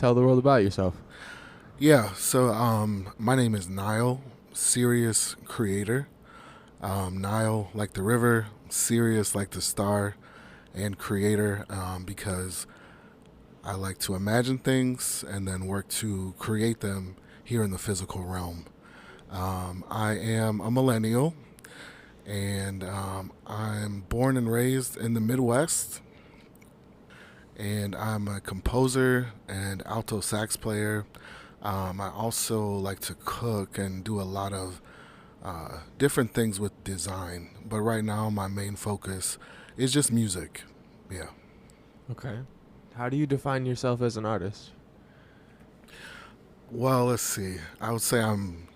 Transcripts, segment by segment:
tell the world about yourself. Yeah, so my name is Nile Sirius Creator. Nile like the river, Sirius like the star, and Creator because I like to imagine things and then work to create them here in the physical realm. I am a millennial, and I'm born and raised in the Midwest, and I'm a composer and alto sax player. I also like to cook and do a lot of different things with design. But right now, my main focus is just music. Yeah. Okay. How do you define yourself as an artist? Well, let's see. I would say I'm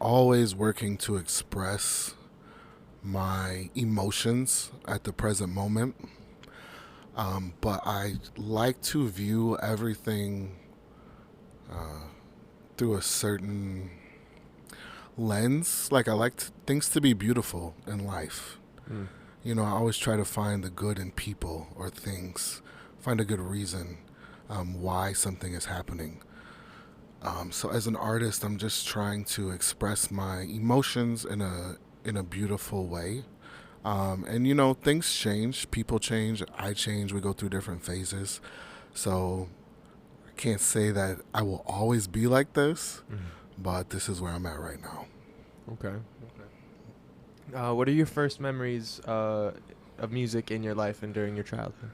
always working to express my emotions at the present moment. But I like to view everything through a certain lens. Like I like things to be beautiful in life. Mm. I always try to find the good in people or things, find a good reason why something is happening. So as an artist, I'm just trying to express my emotions in a beautiful way. And things change, people change, I change. We go through different phases. So I can't say that I will always be like this, Mm. but this is where I'm at right now. Okay. What are your first memories of music in your life and during your childhood?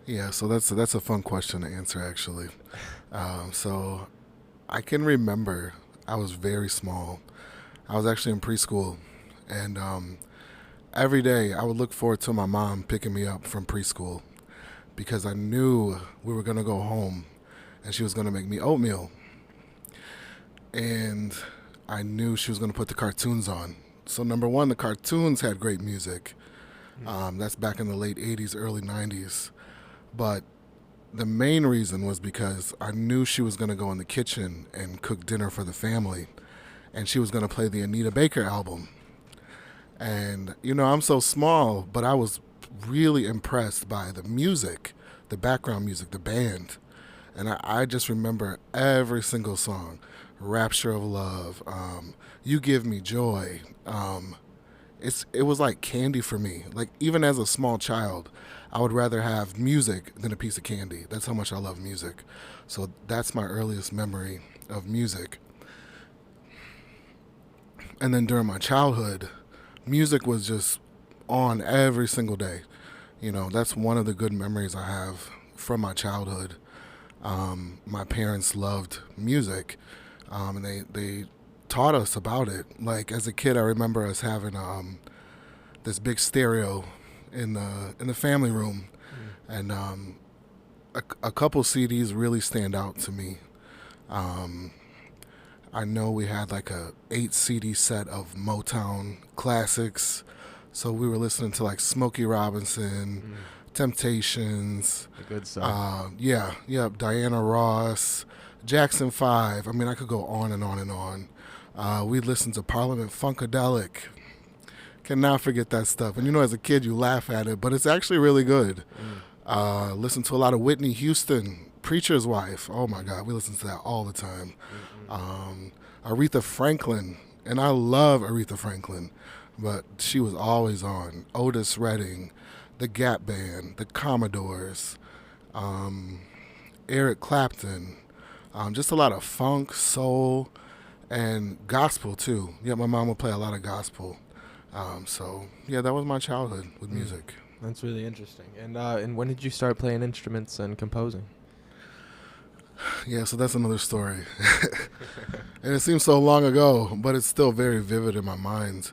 Yeah, so that's a fun question to answer actually. So I can remember I was very small. I was actually in preschool, and every day I would look forward to my mom picking me up from preschool because I knew we were gonna go home, and she was gonna make me oatmeal, and I knew she was gonna put the cartoons on. So number one, the cartoons had great music. That's back in the late '80s, early '90s, but the main reason was because I knew she was going to go in the kitchen and cook dinner for the family, and she was going to play the Anita Baker album. And, I'm so small, but I was really impressed by the music, the background music, the band. And I just remember every single song: Rapture of Love, You Give Me Joy. It was like candy for me. Like, even as a small child, I would rather have music than a piece of candy. That's how much I love music. So that's my earliest memory of music. And then during my childhood, music was just on every single day. That's one of the good memories I have from my childhood. My parents loved music, and they taught us about it. Like as a kid, I remember us having this big stereo in the family room, and a couple CDs really stand out to me. Um, I know we had like a 8 CD set of Motown classics, so we were listening to like Smokey Robinson, Temptations, The good stuff. Diana Ross, Jackson 5. I mean, I could go on and on and on. We listened to Parliament Funkadelic. Cannot forget that stuff. And as a kid, you laugh at it, but it's actually really good. Listen to a lot of Whitney Houston, Preacher's Wife. Oh my God, we listen to that all the time. Aretha Franklin, and I love Aretha Franklin, but she was always on. Otis Redding, the Gap Band, the Commodores, Eric Clapton, just a lot of funk, soul, and gospel too. Yeah, my mom would play a lot of gospel. That was my childhood with music. That's really interesting. And when did you start playing instruments and composing? Yeah, so that's another story. And it seems so long ago, but it's still very vivid in my mind.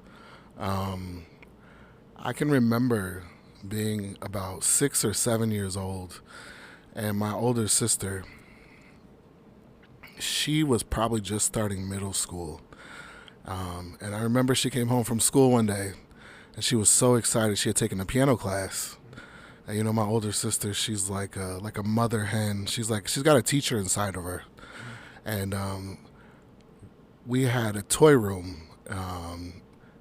I can remember being about 6 or 7 years old, and my older sister, she was probably just starting middle school. And I remember she came home from school one day, and she was so excited. She had taken a piano class. And my older sister, she's like a mother hen. She's got a teacher inside of her. And we had a toy room,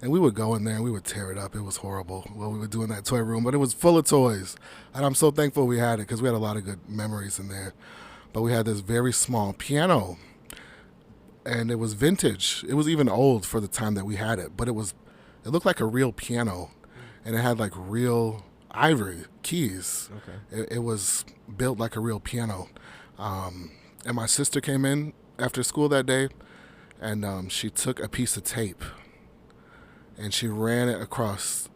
and we would go in there and we would tear it up. It was horrible what we would do in that toy room, but it was full of toys. And I'm so thankful we had it because we had a lot of good memories in there. but we had this very small piano, and it was vintage. It was even old for the time that we had it, but it looked like a real piano, and it had like real ivory keys. Okay. It was built like a real piano. And my sister came in after school that day, and she took a piece of tape and she ran it across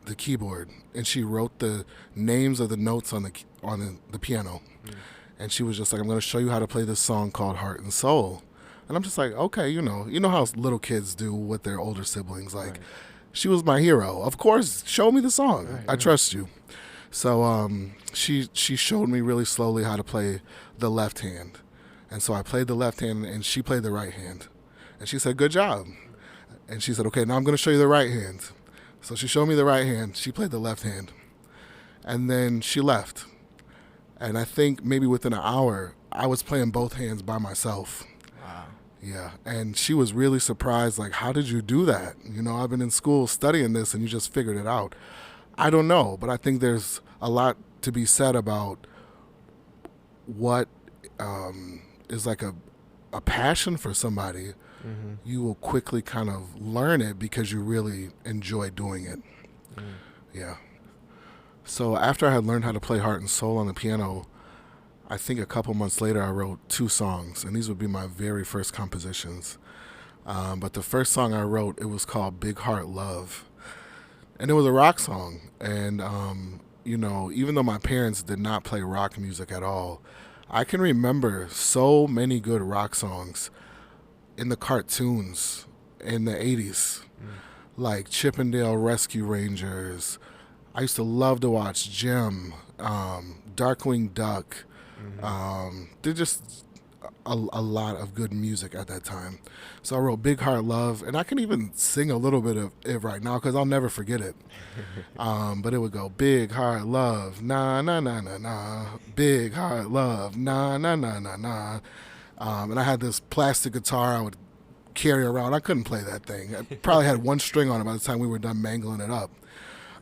the keyboard, and she wrote the names of the notes on the piano. And she was just like, I'm going to show you how to play this song called Heart and Soul. And I'm just like, okay, you know how little kids do with their older siblings. Like, Right. she was my hero. Of course, show me the song. Right, I right. trust you. So she showed me really slowly how to play the left hand. And so I played the left hand, and she played the right hand. And she said, good job. And she said, okay, now I'm going to show you the right hand. So she showed me the right hand. She played the left hand. And then she left. And I think maybe within an hour, I was playing both hands by myself. Wow. Yeah. And she was really surprised, like, how did you do that? I've been in school studying this, and you just figured it out. I don't know, but I think there's a lot to be said about what is like a passion for somebody. Mm-hmm. You will quickly kind of learn it because you really enjoy doing it. Yeah. So after I had learned how to play Heart and Soul on the piano, I think a couple months later I wrote 2 songs, and these would be my very first compositions. But the first song I wrote, it was called Big Heart Love. And it was a rock song. And, even though my parents did not play rock music at all, I can remember so many good rock songs in the cartoons in the 80s, like Chippendale Rescue Rangers. I used to love to watch Jim, Darkwing Duck. They're just a lot of good music at that time. So I wrote Big Heart Love, and I can even sing a little bit of it right now because I'll never forget it. But it would go, Big Heart Love, na na na na na, Big Heart Love, na na na na na. And I had this plastic guitar I would carry around. I couldn't play that thing. I probably had one string on it by the time we were done mangling it up.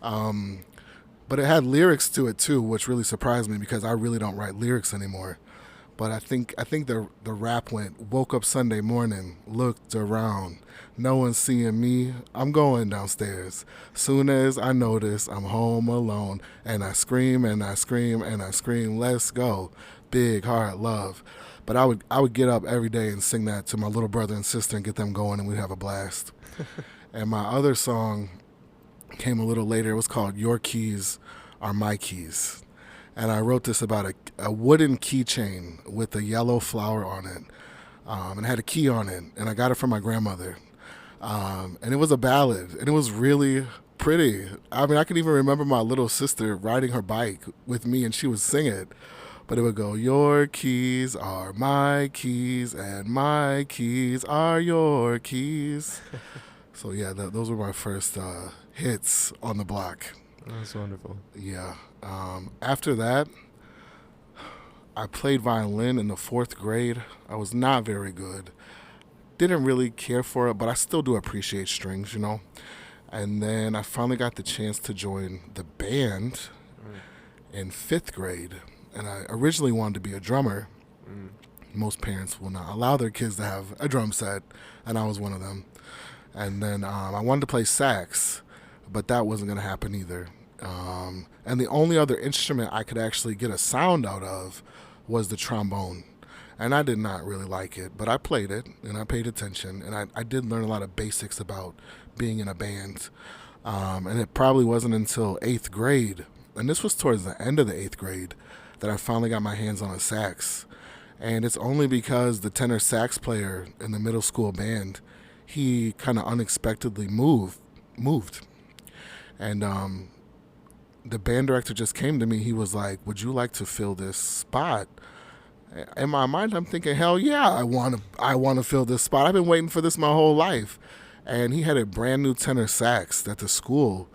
But it had lyrics to it too, which really surprised me because I really don't write lyrics anymore. But I think the rap went, woke up Sunday morning, looked around, no one's seeing me, I'm going downstairs. Soon as I notice I'm home alone, and I scream and I scream and I scream, let's go, Big Heart Love. But I would get up every day and sing that to my little brother and sister and get them going, and we'd have a blast. And my other song came a little later. It was called Your Keys Are My Keys. And I wrote this about a wooden keychain with a yellow flower on it. And it had a key on it. And I got it from my grandmother. And it was a ballad. And it was really pretty. I mean, I can even remember my little sister riding her bike with me, and she would sing it. But it would go, your keys are my keys, and my keys are your keys. So, yeah, those were my first hits on the block. That's wonderful. Yeah. After that, I played violin in the 4th grade. I was not very good. Didn't really care for it, but I still do appreciate strings, And then I finally got the chance to join the band in 5th grade. And I originally wanted to be a drummer. Most parents will not allow their kids to have a drum set, and I was one of them. And then I wanted to play sax, but that wasn't going to happen either. And the only other instrument I could actually get a sound out of was the trombone. And I did not really like it, but I played it, and I paid attention, and I did learn a lot of basics about being in a band. And it probably wasn't until 8th grade, and this was towards the end of the 8th grade, that I finally got my hands on a sax. And it's only because the tenor sax player in the middle school band, he kind of unexpectedly moved. And the band director just came to me. He was like, would you like to fill this spot? In my mind, I'm thinking, hell yeah, I want to fill this spot. I've been waiting for this my whole life. And he had a brand new tenor sax that the school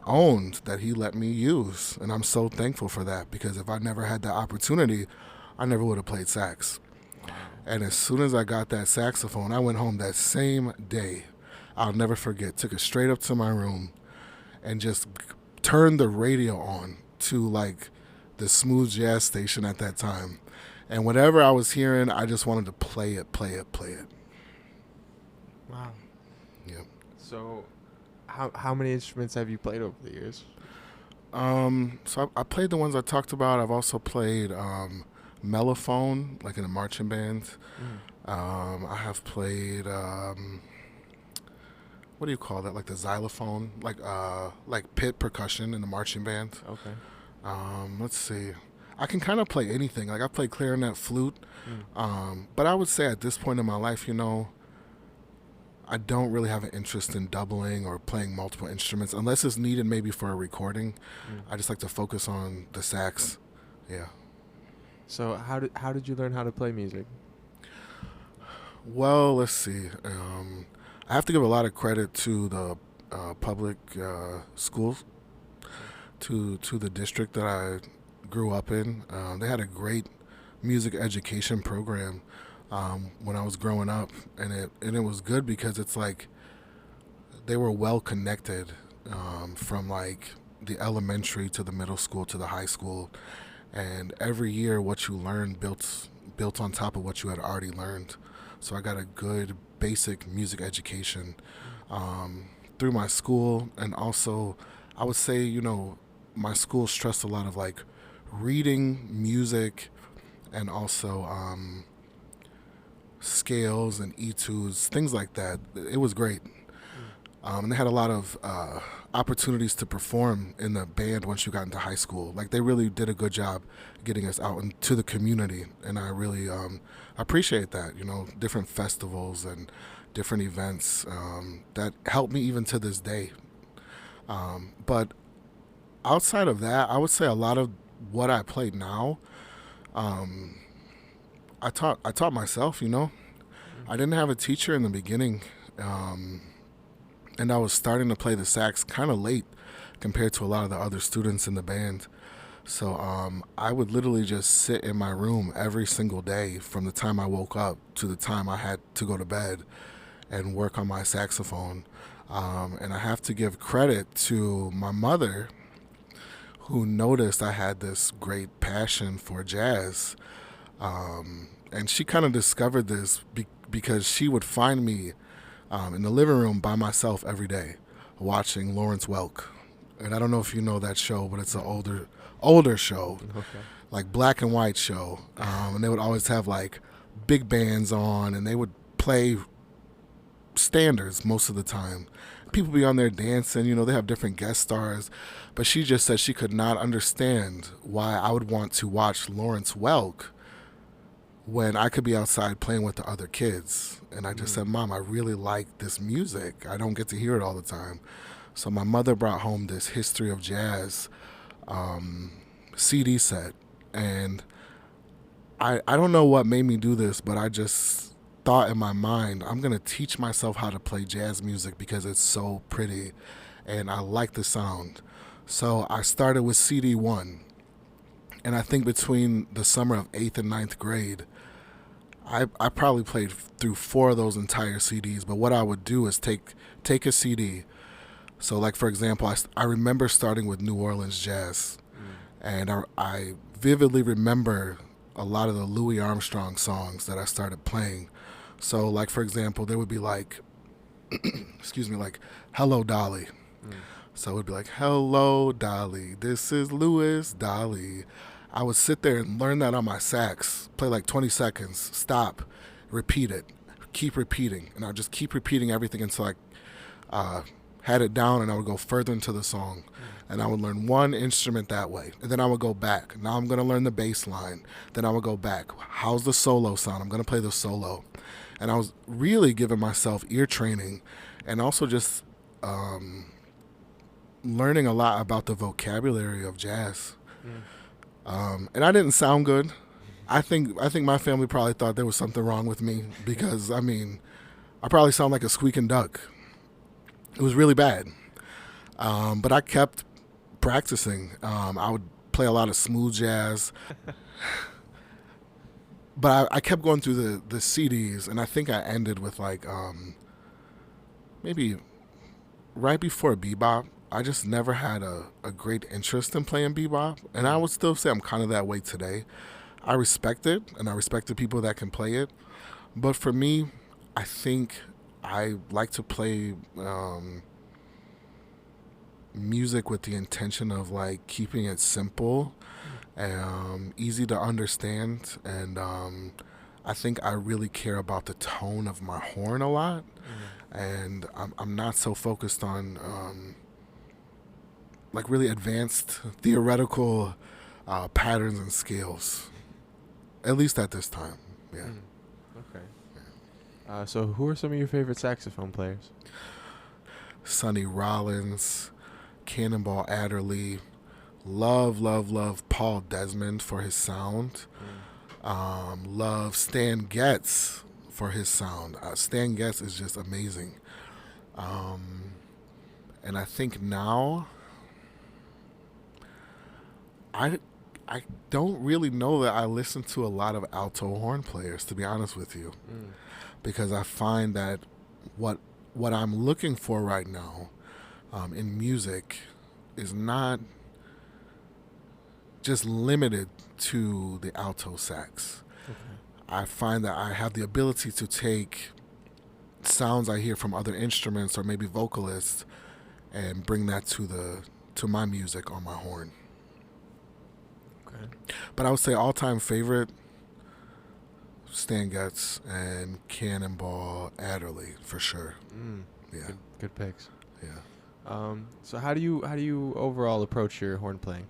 owned that he let me use. And I'm so thankful for that, because if I never had that opportunity, I never would have played sax. And as soon as I got that saxophone, I went home that same day. I'll never forget. Took it straight up to my room and just turned the radio on to like the smooth jazz station at that time. And whatever I was hearing, I just wanted to play it, play it, play it. Wow. Yeah. So, how many instruments have you played over the years? So I played the ones I talked about. I've also played mellophone, like in a marching band. Mm. I have played what do you call that? Like the xylophone, like pit percussion in the marching band. Okay. Let's see. I can kind of play anything. Like I played clarinet, flute. Mm. But I would say at this point in my life, I don't really have an interest in doubling or playing multiple instruments unless it's needed maybe for a recording. Mm. I just like to focus on the sax. Yeah. So how did you learn how to play music? Well, let's see. I have to give a lot of credit to the public schools, to the district that I grew up in. They had a great music education program when I was growing up, and it was good because it's like they were well connected from like the elementary to the middle school to the high school, and every year what you learned built on top of what you had already learned. So I got a good basic music education through my school, and also I would say my school stressed a lot of like reading, music, and also scales and etudes, things like that. It was great. And they had a lot of opportunities to perform in the band once you got into high school. Like they really did a good job getting us out into the community, and I really appreciate that. Different festivals and different events that help me even to this day. But outside of that, I would say a lot of what I play now, um, I taught myself. I didn't have a teacher in the beginning. And I was starting to play the sax kind of late compared to a lot of the other students in the band. So I would literally just sit in my room every single day from the time I woke up to the time I had to go to bed and work on my saxophone. And I have to give credit to my mother, who noticed I had this great passion for jazz. And she kind of discovered this because she would find me in the living room by myself every day watching Lawrence Welk. And I don't know if you know that show, but it's an older show, Okay. like black and white show. And they would always have like big bands on, and they would play standards most of the time. People be on there dancing, they have different guest stars. But she just said she could not understand why I would want to watch Lawrence Welk when I could be outside playing with the other kids. And I just said, Mom, I really like this music. I don't get to hear it all the time. So my mother brought home this History of Jazz CD set. And I don't know what made me do this, but I just thought in my mind, I'm going to teach myself how to play jazz music because it's so pretty and I like the sound. So I started with CD 1. And I think between the summer of 8th and ninth grade, I probably played through 4 of those entire CDs. But what I would do is take a CD. So, like, for example, I remember starting with New Orleans jazz. And I vividly remember a lot of the Louis Armstrong songs that I started playing. So, like, for example, there would be like, excuse me, like, Hello, Dolly. So it would be like, hello, Dolly, this is Louis Dolly. I would sit there and learn that on my sax, play like 20 seconds, stop, repeat it, keep repeating. And I would just keep repeating everything until I had it down, and I would go further into the song. And I would learn one instrument that way. And then I would go back. Now I'm going to learn the bass line. Then I would go back. How's the solo sound? I'm going to play the solo. And I was really giving myself ear training and also just learning a lot about the vocabulary of jazz. And I didn't sound good. I think my family probably thought there was something wrong with me because, I probably sound like a squeaking duck. It was really bad. But I kept practicing. I would play a lot of smooth jazz. But I kept going through the CDs, and I think I ended with like maybe right before bebop. I just never had a great interest in playing bebop, and I would still say I'm kind of that way today. I respect it, and I respect the people that can play it. But for me, I think I like to play music with the intention of like keeping it simple, Mm. easy to understand, and I think I really care about the tone of my horn a lot, Mm. and I'm not so focused on like really advanced theoretical patterns and scales, at least at this time. Yeah. Mm. Okay. So who are some of your favorite saxophone players? Sonny Rollins, Cannonball Adderley. Love, love, love Paul Desmond for his sound. Mm. Love Stan Getz for his sound. Stan Getz is just amazing. Um, and I think now I I don't really know that I listen to a lot of alto horn players, to be honest with you, Mm. because I find that what what I'm looking for right now in music is not just limited to the alto sax. Okay. I find that I have the ability to take sounds I hear from other instruments or maybe vocalists and bring that to my music on my horn. Okay. But I would say all time favorite Stan Getz and Cannonball Adderley for sure. Mm. Yeah, Good picks. yeah, So how do you overall approach your horn playing?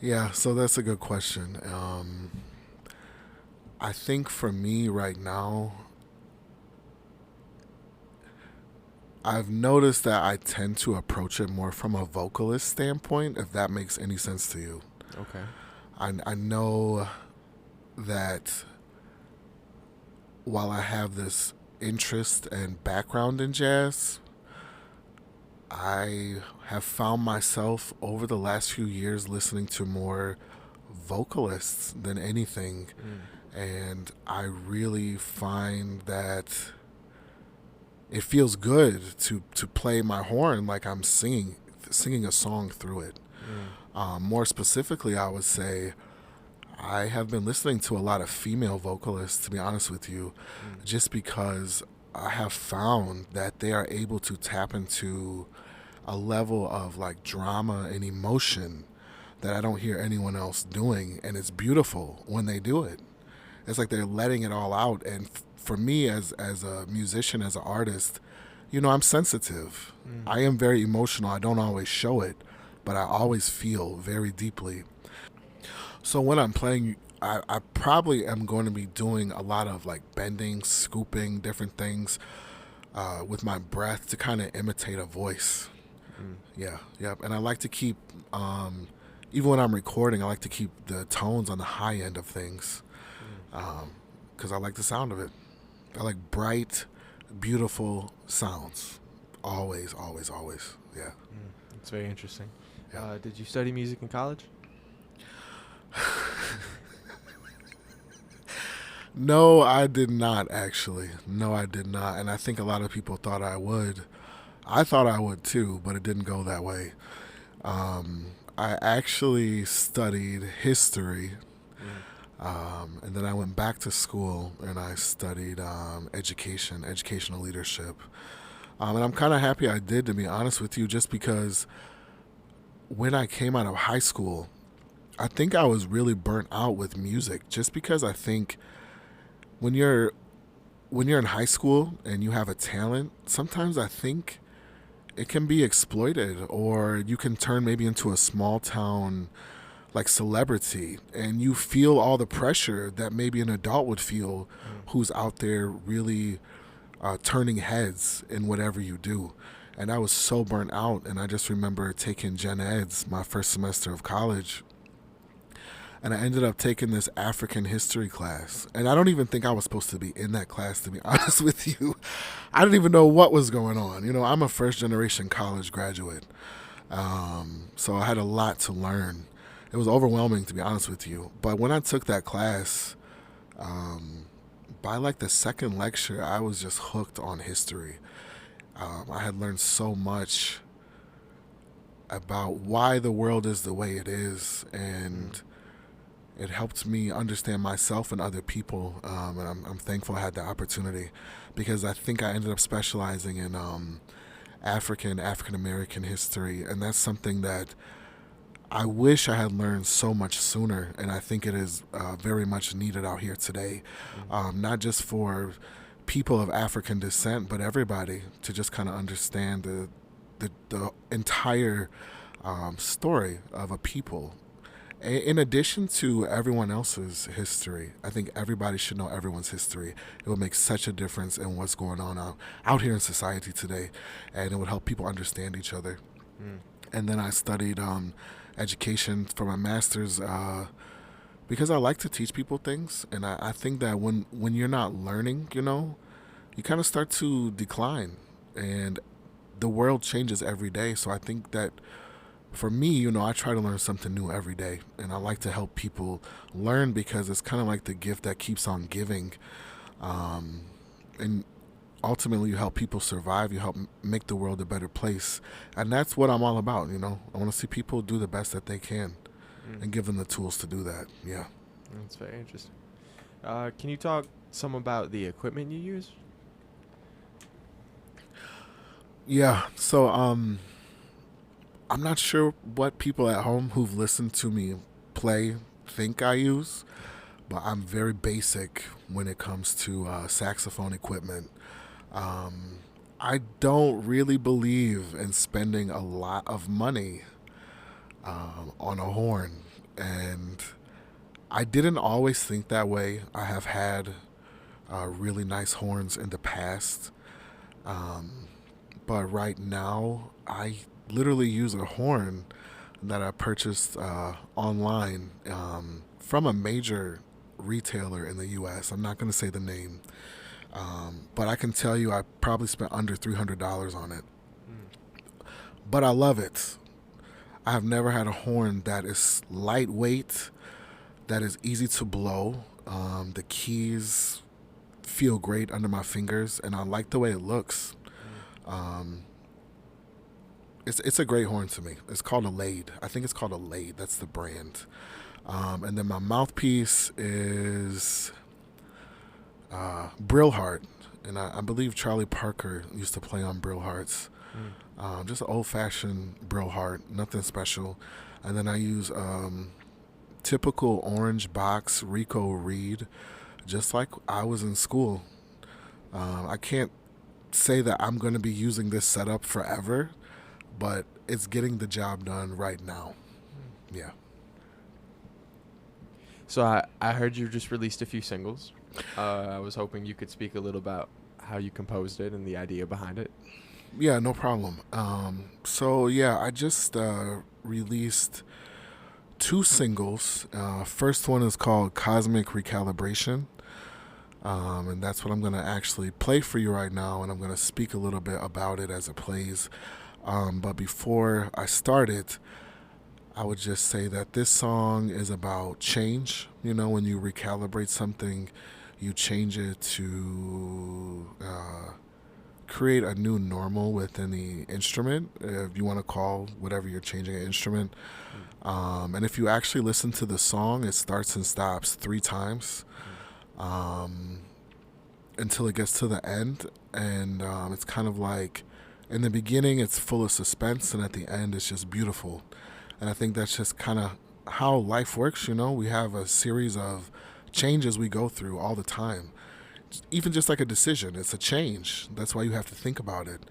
yeah. So that's a good question. I think for me right now, I've noticed that I tend to approach it more from a vocalist standpoint, if that makes any sense to you. Okay. I know that while I have this interest and background in jazz, I have found myself over the last few years listening to more vocalists than anything. Mm. And I really find that it feels good to play my horn like I'm singing a song through it. Mm. More specifically, I would say I have been listening to a lot of female vocalists, to be honest with you, Mm. just because I have found that they are able to tap into a level of like drama and emotion that I don't hear anyone else doing, and it's beautiful when they do it. It's like they're letting it all out, and for me as a musician, as an artist, I'm sensitive. Mm. I am very emotional. I don't always show it, but I always feel very deeply. So when I'm playing, I probably am going to be doing a lot of like bending, scooping, different things with my breath to kind of imitate a voice. Mm. Yeah, yep. And I like to keep, even when I'm recording, I like to keep the tones on the high end of things Mm. because I like the sound of it. I like bright, beautiful sounds. Always, always, always. Yeah. Mm. It's very interesting. Yeah. Did you study music in college? No, I did not actually. No, I did not. And I think a lot of people thought I would. I thought I would too, but it didn't go that way. I actually studied history, Mm. and then I went back to school and I studied educational leadership. And I'm kind of happy I did, to be honest with you, just because when I came out of high school, I think I was really burnt out with music, just because I think when you're in high school and you have a talent, sometimes I think it can be exploited, or you can turn maybe into a small town like celebrity, and you feel all the pressure that maybe an adult would feel Mm. who's out there really turning heads in whatever you do. And I was so burnt out, and I just remember taking gen eds my first semester of college, and I ended up taking this African history class. And I don't even think I was supposed to be in that class, to be honest with you. I didn't even know what was going on. I'm a first generation college graduate. So I had a lot to learn. It was overwhelming, to be honest with you. But when I took that class, by like the second lecture, I was just hooked on history. I had learned so much about why the world is the way it is, and it helped me understand myself and other people, and I'm thankful I had the opportunity, because I think I ended up specializing in African American history, and that's something that I wish I had learned so much sooner, and I think it is very much needed out here today, Mm. not just for people of African descent, but everybody to just kind of understand the entire story of a people. In addition to everyone else's history, I think everybody should know everyone's history. It will make such a difference in what's going on out here in society today, and it would help people understand each other. Mm. And then I studied education for my master's, because I like to teach people things, and I think that when you're not learning, you kind of start to decline, and the world changes every day. So I think that for me, I try to learn something new every day, and I like to help people learn, because it's kind of like the gift that keeps on giving. And ultimately, you help people survive, you help make the world a better place. And that's what I'm all about. I want to see people do the best that they can Mm. and give them the tools to do that. Yeah. That's very interesting. Can you talk some about the equipment you use? Yeah. So I'm not sure what people at home who've listened to me play think I use, but I'm very basic when it comes to saxophone equipment. Um, I don't really believe in spending a lot of money on a horn, and I didn't always think that way. I have had really nice horns in the past, um, but right now I literally use a horn that I purchased online from a major retailer in the U.S. I'm not going to say the name, but I can tell you I probably spent under $300 on it. Mm. But I love it. I have never had a horn that is lightweight, that is easy to blow. The keys feel great under my fingers, and I like the way it looks. Mm. Um, it's a great horn to me. It's called a Lade. I think it's called a Lade. That's the brand. And then my mouthpiece is Brillheart, and I believe Charlie Parker used to play on Brillhearts. Mm. Just an old-fashioned Brillheart, nothing special. And then I use typical orange box Rico Reed, just like I was in school. I can't say that I'm going to be using this setup forever, but it's getting the job done right now. Mm. Yeah. So I heard you just released a few singles. I was hoping you could speak a little about how you composed it and the idea behind it. Yeah, no problem. So yeah, I just released two singles. First one is called Cosmic Recalibration. And that's what I'm going to actually play for you right now, and I'm going to speak a little bit about it as it plays. But before I start it, I would just say that this song is about change. When you recalibrate something, you change it to create a new normal within the instrument, if you want to call whatever you're changing an instrument. And if you actually listen to the song, it starts and stops 3 times. Until it gets to the end, and it's kind of like, in the beginning it's full of suspense, and at the end it's just beautiful. And I think that's just kind of how life works. We have a series of changes we go through all the time. Even just like a decision, it's a change. That's why you have to think about it.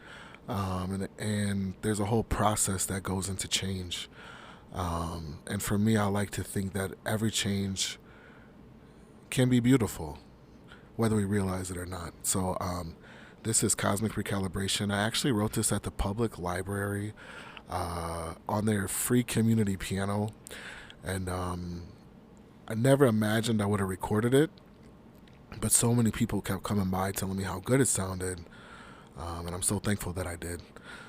And there's a whole process that goes into change. And for me, I like to think that every change can be beautiful, whether we realize it or not. So this is Cosmic Recalibration. I actually wrote this at the public library on their free community piano, and I never imagined I would have recorded it, but so many people kept coming by telling me how good it sounded, and I'm so thankful that I did.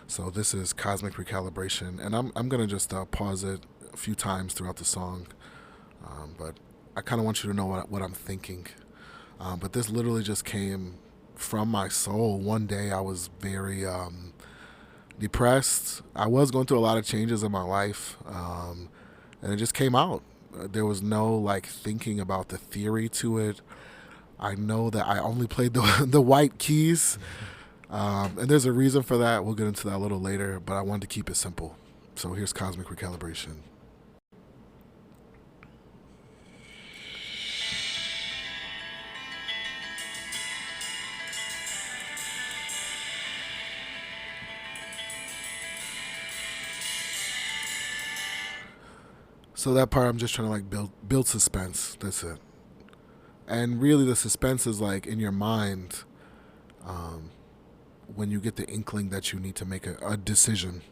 So this is Cosmic Recalibration, and I'm gonna just pause it a few times throughout the song, but I kind of want you to know what I'm thinking. But this literally just came from my soul. One day I was very depressed. I was going through a lot of changes in my life, and it just came out. There was no like thinking about the theory to it. I know that I only played the white keys, and there's a reason for that. We'll get into that a little later, but I wanted to keep it simple. So here's Cosmic Recalibration. So that part I'm just trying to like build suspense. That's it. And really the suspense is like in your mind, um, when you get the inkling that you need to make a decision.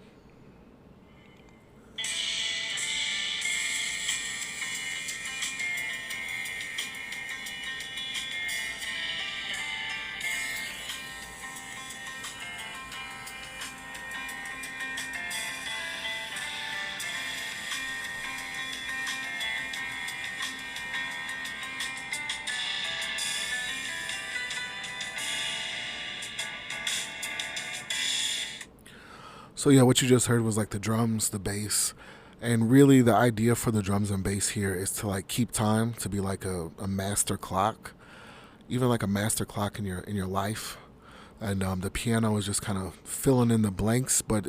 So yeah, what you just heard was like the drums, the bass, and really the idea for the drums and bass here is to like keep time, to be like a master clock, even like a master clock in your life. And the piano is just kind of filling in the blanks, but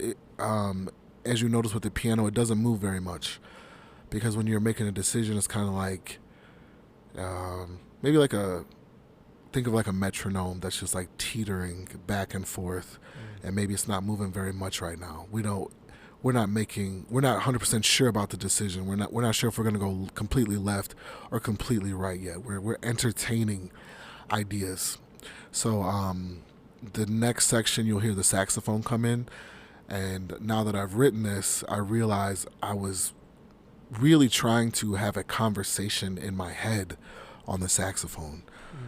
as you notice with the piano, it doesn't move very much because when you're making a decision, it's kind of like maybe like a think of like a metronome that's just like teetering back and forth, and maybe it's not moving very much right now. We're not 100% sure about the decision. We're not sure if we're going to go completely left or completely right yet. We're entertaining ideas. So the next section you'll hear the saxophone come in, and now that I've written this, I realize I was really trying to have a conversation in my head on the saxophone.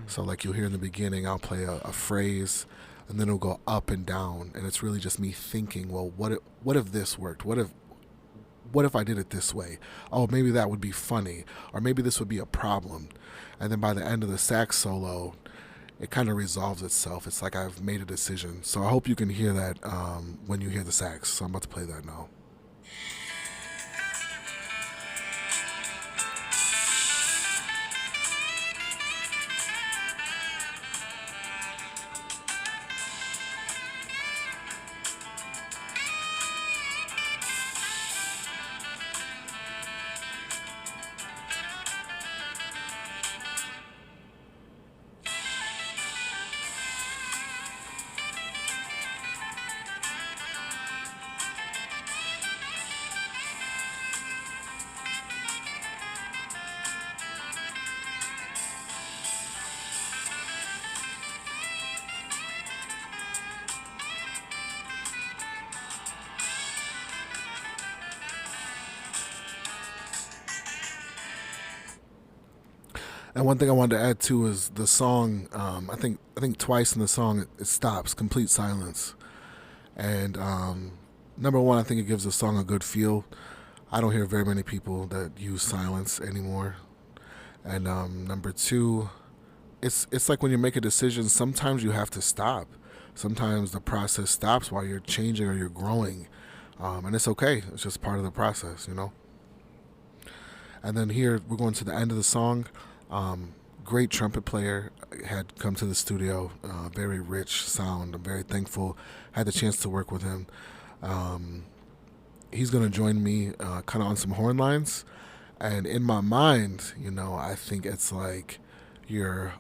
So like you'll hear in the beginning, I'll play a phrase, and then it'll go up and down, and it's really just me thinking, well, what if this worked? What if I did it this way? Oh, maybe that would be funny, or maybe this would be a problem. And then by the end of the sax solo, it kind of resolves itself. It's like I've made a decision. So I hope you can hear that when you hear the sax. So I'm about to play that now. And one thing I wanted to add too is the song. I think twice in the song it stops, complete silence. And number one, I think it gives the song a good feel. I don't hear very many people that use silence anymore. And number two, it's like when you make a decision, sometimes you have to stop. Sometimes the process stops while you're changing or you're growing, and it's okay. It's just part of the process, you know. And then here we're going to the end of the song. Great trumpet player had come to the studio. Very rich sound. I'm very thankful. Had the chance to work with him. He's going to join me kind of on some horn lines. And in my mind, you know, I think it's like your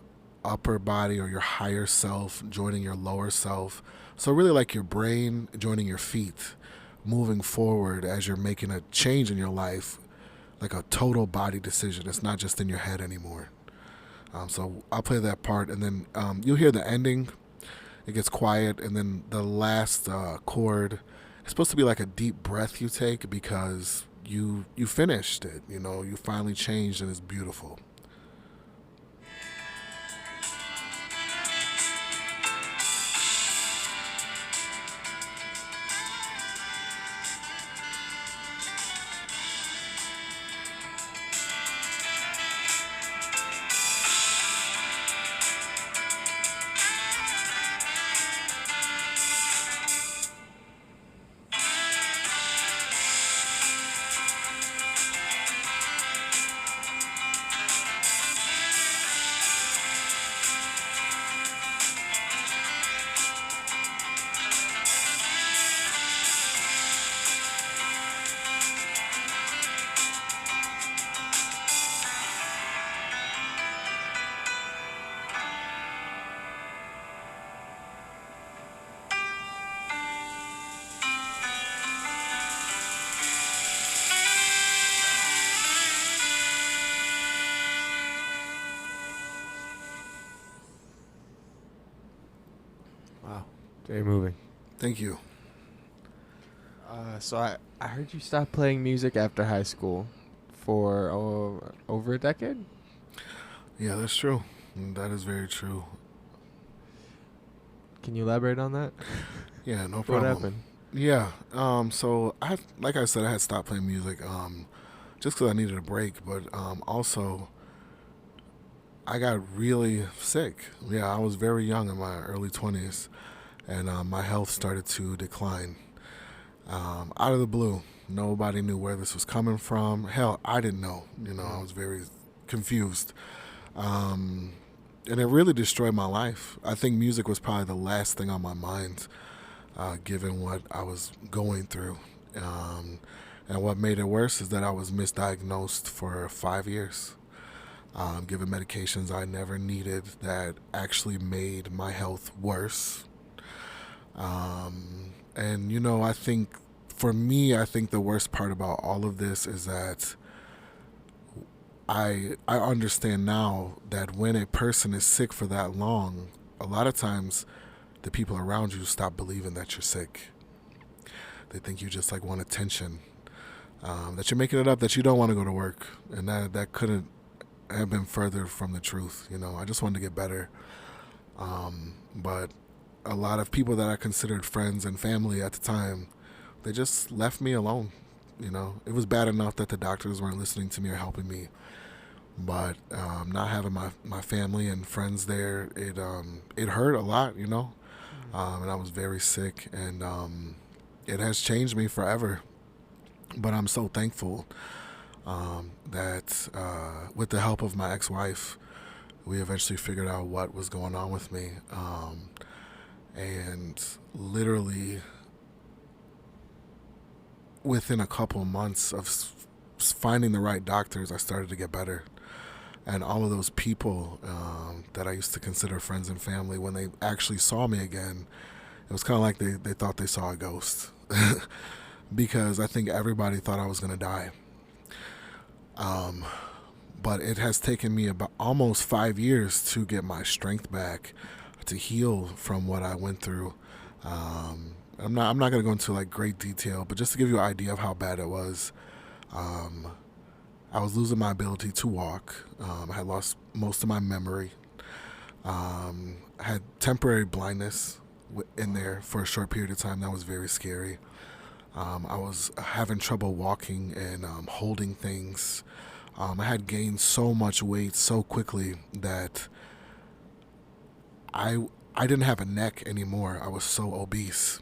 upper body or your higher self joining your lower self. So really like your brain joining your feet, moving forward as you're making a change in your life, like a total body decision. It's not just in your head anymore. So I'll play that part, and then you'll hear the ending. It gets quiet, and then the last chord, it's supposed to be like a deep breath you take because you finished it. You know, you finally changed, and it's beautiful. Very moving. Thank you. So I heard you stopped playing music after high school for over a decade. Yeah, that's true. That is very true. Can you elaborate on that? Yeah, no What problem. happened? Yeah. So like I said, I had stopped playing music. Just because I needed a break, but also I got really sick. Yeah, I was very young in my early 20s, and my health started to decline. Out of the blue, nobody knew where this was coming from. Hell, I didn't know. I was very confused. Um, and it really destroyed my life. I think music was probably the last thing on my mind, given what I was going through. Um, and what made it worse is that I was misdiagnosed for 5 years, given medications I never needed that actually made my health worse. And I think for me, I think the worst part about all of this is that I understand now that when a person is sick for that long, a lot of times the people around you stop believing that you're sick. They think you just like want attention, that you're making it up, that you don't want to go to work, and that couldn't have been further from the truth. I just wanted to get better, but a lot of people that I considered friends and family at the time, they just left me alone. It was bad enough that the doctors weren't listening to me or helping me, but not having my family and friends there, it hurt a lot. And I was very sick, and it has changed me forever. But I'm so thankful that with the help of my ex-wife, we eventually figured out what was going on with me. And literally within a couple months of finding the right doctors, I started to get better. And all of those people that I used to consider friends and family, when they actually saw me again, it was kind of like they thought they saw a ghost. Because I think everybody thought I was going to die. But it has taken me about almost 5 years to get my strength back, to heal from what I went through. I'm not going to go into like great detail, but just to give you an idea of how bad it was. I was losing my ability to walk. I had lost most of my memory. I had temporary blindness in there for a short period of time. That was very scary. I was having trouble walking and holding things. I had gained so much weight so quickly that I didn't have a neck anymore. I was so obese,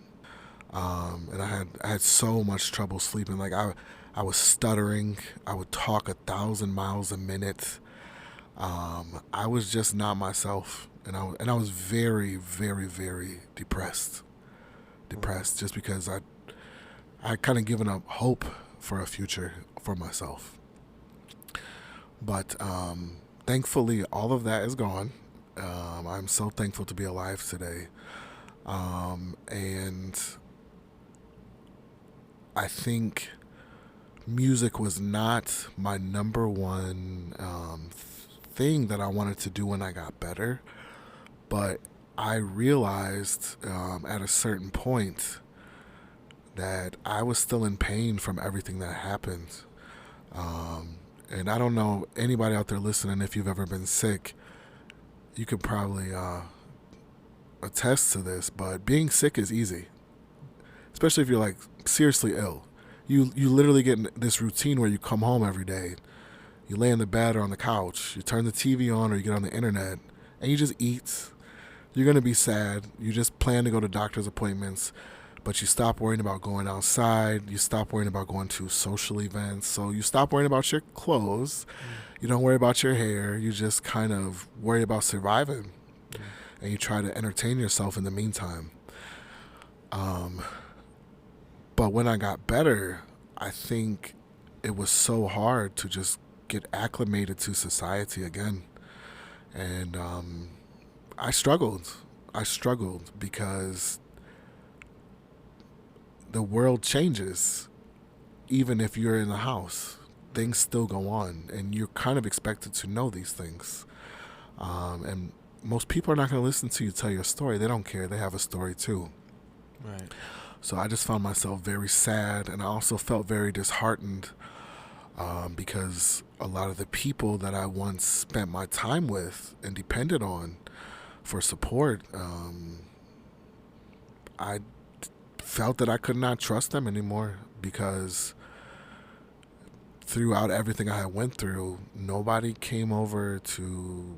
and I had so much trouble sleeping. Like I was stuttering. I would talk 1,000 miles a minute. I was just not myself, and I was very, very, very depressed. Depressed just because I kind of given up hope for a future for myself. But thankfully, all of that is gone. I'm so thankful to be alive today. And I think music was not my number one thing that I wanted to do when I got better. But I realized at a certain point that I was still in pain from everything that happened. And I don't know anybody out there listening, if you've ever been sick, you could probably attest to this, but being sick is easy, especially if you're like seriously ill. You literally get in this routine where you come home every day, you lay in the bed or on the couch, you turn the TV on or you get on the internet, and you just eat. You're going to be sad. You just plan to go to doctor's appointments, but you stop worrying about going outside. You stop worrying about going to social events. So you stop worrying about your clothes. You don't worry about your hair. You just kind of worry about surviving. And you try to entertain yourself in the meantime. But when I got better, I think it was so hard to just get acclimated to society again. And I struggled. I struggled because the world changes. Even if you're in the house, things still go on, and you're kind of expected to know these things. And most people are not going to listen to you tell your story. They don't care. They have a story too. Right. So I just found myself very sad, and I also felt very disheartened because a lot of the people that I once spent my time with and depended on for support, I felt that I could not trust them anymore because throughout everything I had went through, nobody came over to,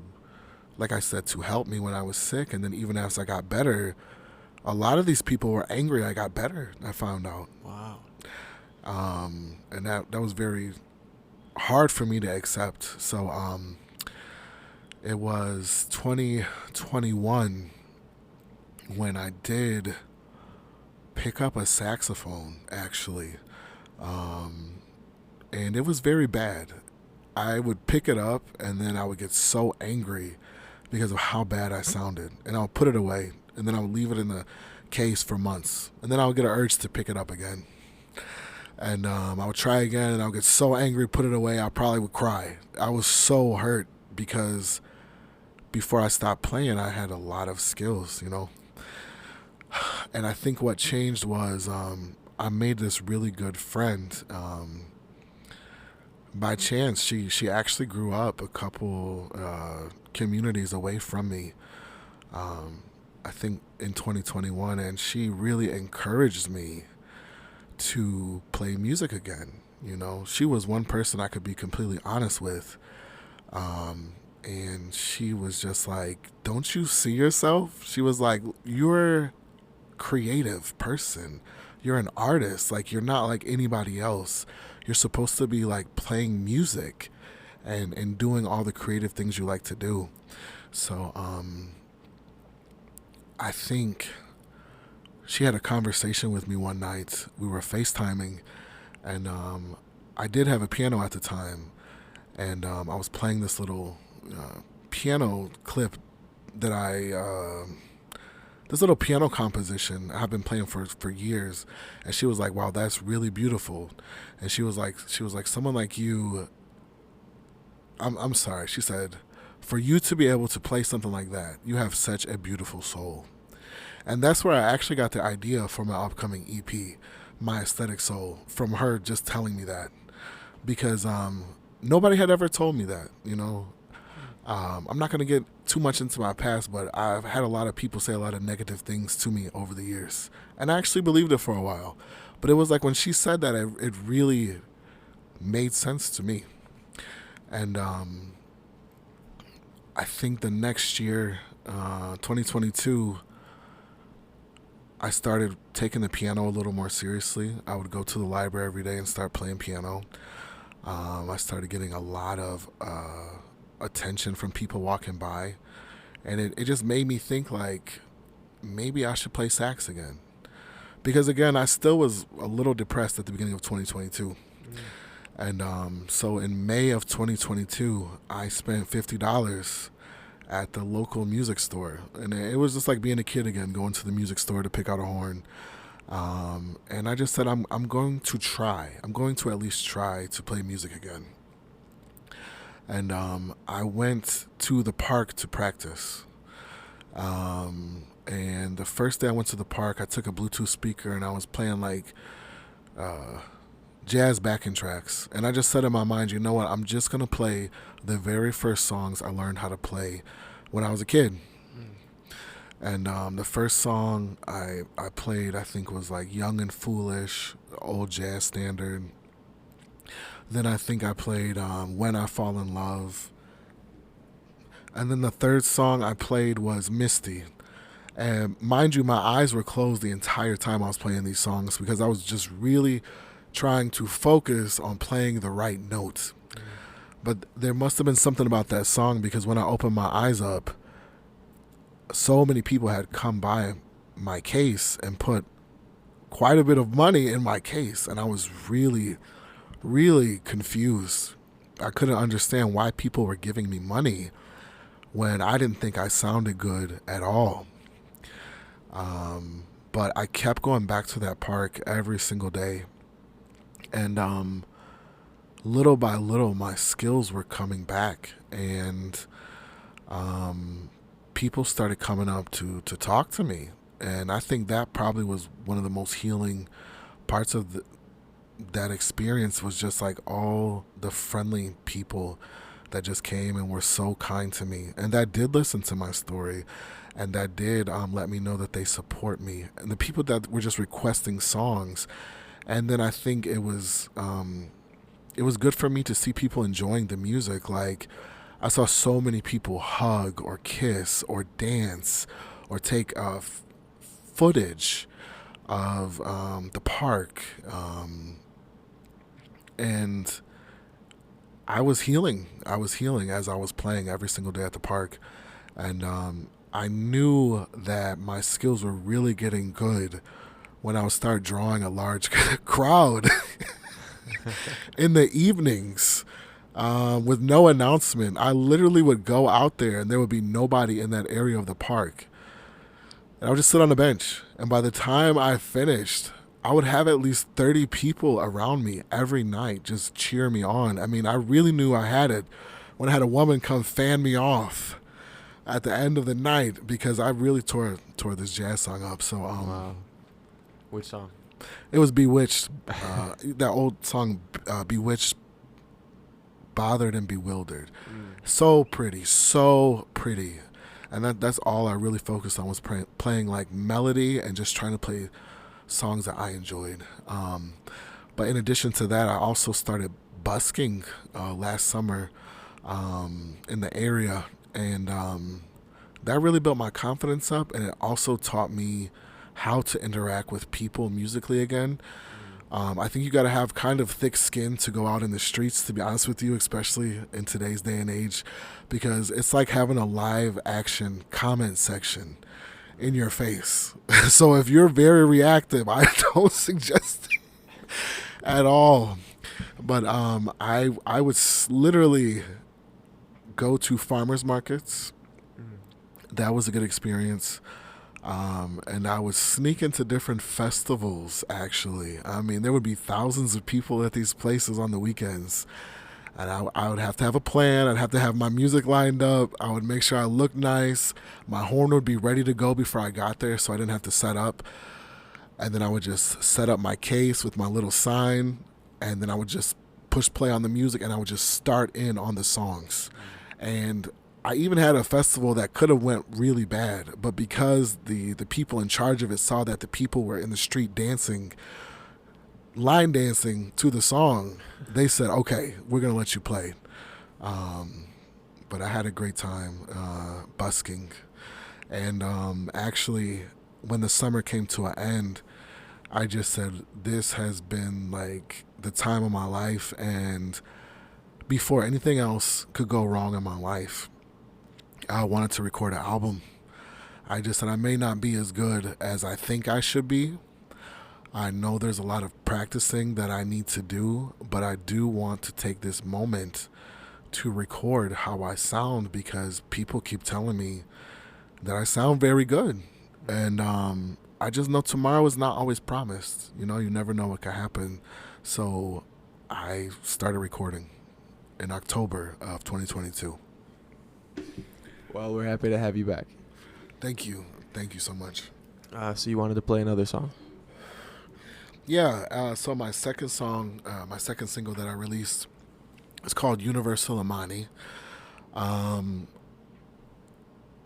like I said, to help me when I was sick. And then even as I got better, a lot of these people were angry I got better, I found out. Wow. And that was very hard for me to accept. So it was 2021 when I did pick up a saxophone, actually. And it was very bad. I would pick it up and then I would get so angry because of how bad I sounded. And I would put it away and then I would leave it in the case for months. And then I would get an urge to pick it up again. And I would try again and I would get so angry, put it away, I probably would cry. I was so hurt because before I stopped playing, I had a lot of skills, you know. And I think what changed was I made this really good friend. By chance, she actually grew up a couple communities away from me. I think in 2021, and she really encouraged me to play music again. You know, she was one person I could be completely honest with. And she was just like, don't you see yourself? She was like, you're a creative person. You're an artist. Like, you're not like anybody else. You're supposed to be like playing music and doing all the creative things you like to do. So I think she had a conversation with me one night. We were FaceTiming, and I did have a piano at the time, and I was playing this little piano clip that this little piano composition I've been playing for years. And she was like, wow, that's really beautiful. And she was like, someone like you, I'm sorry, she said, for you to be able to play something like that, you have such a beautiful soul. And that's where I actually got the idea for my upcoming EP, My Aesthetic Soul, from her just telling me that. Because nobody had ever told me that, you know. I'm not going to get too much into my past, but I've had a lot of people say a lot of negative things to me over the years. And I actually believed it for a while. But it was like when she said that, it really made sense to me. And I think the next year, 2022, I started taking the piano a little more seriously. I would go to the library every day and start playing piano. I started getting a lot of attention from people walking by, and it just made me think like maybe I should play sax again, because again I still was a little depressed at the beginning of 2022. And so in May of 2022 I spent $50 at the local music store, and it was just like being a kid again, going to the music store to pick out a horn. And I just said I'm going to at least try to play music again. And I went to the park to practice. And the first day I went to the park, I took a Bluetooth speaker and I was playing like jazz backing tracks. And I just said in my mind, you know what, I'm just going to play the very first songs I learned how to play when I was a kid. And the first song I played, I think, was like Young and Foolish, old jazz standard. Then I think I played When I Fall in Love. And then the third song I played was Misty. And mind you, my eyes were closed the entire time I was playing these songs because I was just really trying to focus on playing the right notes. But there must have been something about that song, because when I opened my eyes up, so many people had come by my case and put quite a bit of money in my case. And I was really, really confused. I couldn't understand why people were giving me money when I didn't think I sounded good at all. But I kept going back to that park every single day. And little by little, my skills were coming back. And people started coming up to talk to me. And I think that probably was one of the most healing parts of that experience, was just like all the friendly people that just came and were so kind to me, and that did listen to my story, and that did let me know that they support me, and the people that were just requesting songs. And then I think it was good for me to see people enjoying the music. Like, I saw so many people hug or kiss or dance or take footage of the park, and I was healing. I was healing as I was playing every single day at the park, and I knew that my skills were really getting good when I would start drawing a large crowd in the evenings with no announcement. I literally would go out there and there would be nobody in that area of the park. And I would just sit on the bench. And by the time I finished, I would have at least 30 people around me every night just cheer me on. I mean, I really knew I had it when I had a woman come fan me off at the end of the night, because I really tore this jazz song up. So Wow. Which song? it was Bewitched. That old song, Bewitched, Bothered and Bewildered. So pretty, so pretty. And that's all I really focused on, was playing like melody and just trying to play songs that I enjoyed. But in addition to that, I also started busking last summer in the area, and that really built my confidence up, and it also taught me how to interact with people musically again. I think you got to have kind of thick skin to go out in the streets, to be honest with you, especially in today's day and age, because it's like having a live action comment section in your face. So if you're very reactive, I don't suggest it at all. But I would literally go to farmers markets. That was a good experience. And I would sneak into different festivals, actually. I mean, there would be thousands of people at these places on the weekends. And I would have to have a plan. I'd have to have my music lined up. I would make sure I looked nice. My horn would be ready to go before I got there, so I didn't have to set up. And then I would just set up my case with my little sign. And then I would just push play on the music, and I would just start in on the songs. And I even had a festival that could have went really bad, but because the people in charge of it saw that the people were in the street dancing, line dancing to the song, they said, okay, we're going to let you play. But I had a great time busking. And actually, when the summer came to an end, I just said, this has been like the time of my life. And before anything else could go wrong in my life, I wanted to record an album. I just said, I may not be as good as I think I should be. I know there's a lot of practicing that I need to do, but I do want to take this moment to record how I sound, because people keep telling me that I sound very good. And I just know tomorrow is not always promised. You know, you never know what could happen. So I started recording in October of 2022. Well, we're happy to have you back. Thank you. Thank you so much. So you wanted to play another song? Yeah, so my second song, my second single that I released, is called Universal Amani.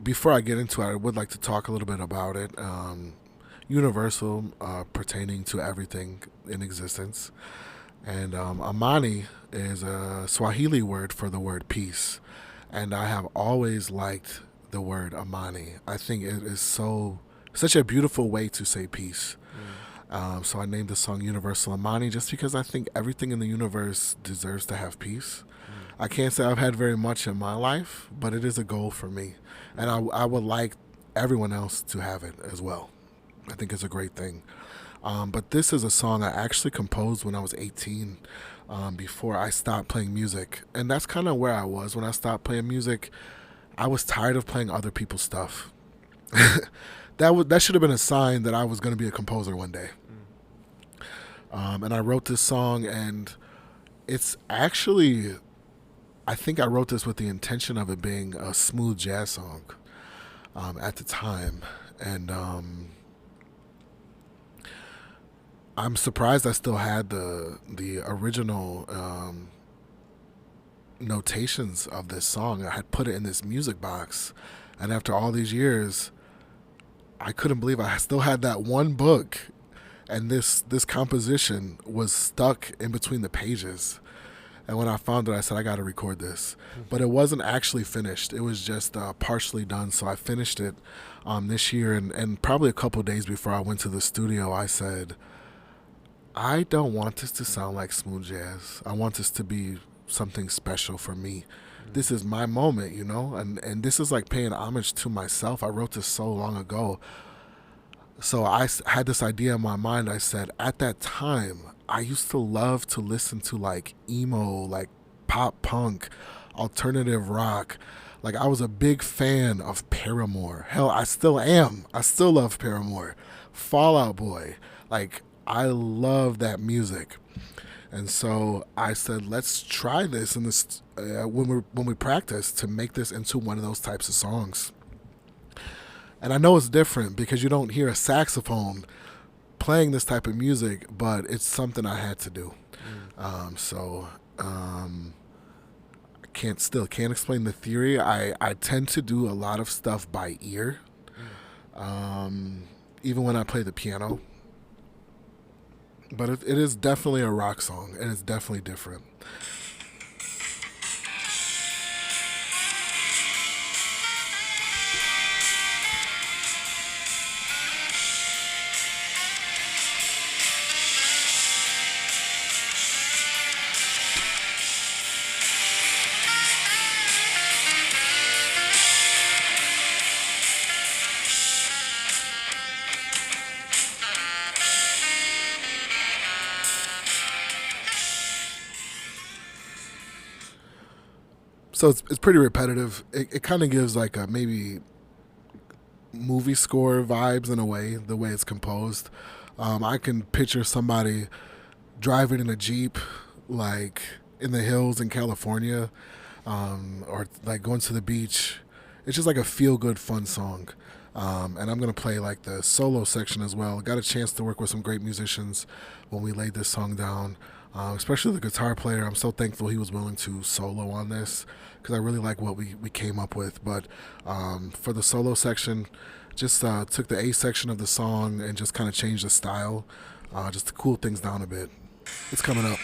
Before I get into it, I would like to talk a little bit about it. Universal, pertaining to everything in existence. And Amani is a Swahili word for the word peace. And I have always liked the word Amani. I think it is such a beautiful way to say peace. So I named the song Universal Amani just because I think everything in the universe deserves to have peace. I can't say I've had very much in my life, but it is a goal for me. And I would like everyone else to have it as well. I think it's a great thing. But this is a song I actually composed when I was 18, before I stopped playing music. And that's kind of where I was when I stopped playing music. I was tired of playing other people's stuff. That should have been a sign that I was going to be a composer one day. And I wrote this song, and it's actually, I think I wrote this with the intention of it being a smooth jazz song. at the time, and I'm surprised I still had the original notations of this song. I had put it in this music box, and after all these years, I couldn't believe I still had that one book, and this composition was stuck in between the pages. And when I found it, I said, I got to record this. But it wasn't actually finished. It was just partially done. So I finished it this year. And probably a couple of days before I went to the studio, I said, I don't want this to sound like smooth jazz. I want this to be something special for me. This is my moment, you know? And this is like paying homage to myself. I wrote this so long ago. So I had this idea in my mind. I said, at that time, I used to love to listen to like emo, like pop punk, alternative rock. Like I was a big fan of Paramore. Hell, I still am. I still love Paramore. Fall Out Boy. Like I love that music. And so I said, let's try this in this when we practice to make this into one of those types of songs. And I know it's different because you don't hear a saxophone playing this type of music, but it's something I had to do. I can't explain the theory. I tend to do a lot of stuff by ear, even when I play the piano. But it is definitely a rock song, and it's definitely different. So it's pretty repetitive. It kind of gives like a maybe movie score vibes in a way, the way it's composed. I can picture somebody driving in a Jeep, like in the hills in California, or like going to the beach. It's just like a feel-good, fun song. And I'm going to play like the solo section as well. Got a chance to work with some great musicians when we laid this song down, especially the guitar player. I'm so thankful he was willing to solo on this because I really like what we came up with. But for the solo section, just took the A section of the song and just kind of changed the style, just to cool things down a bit. It's coming up.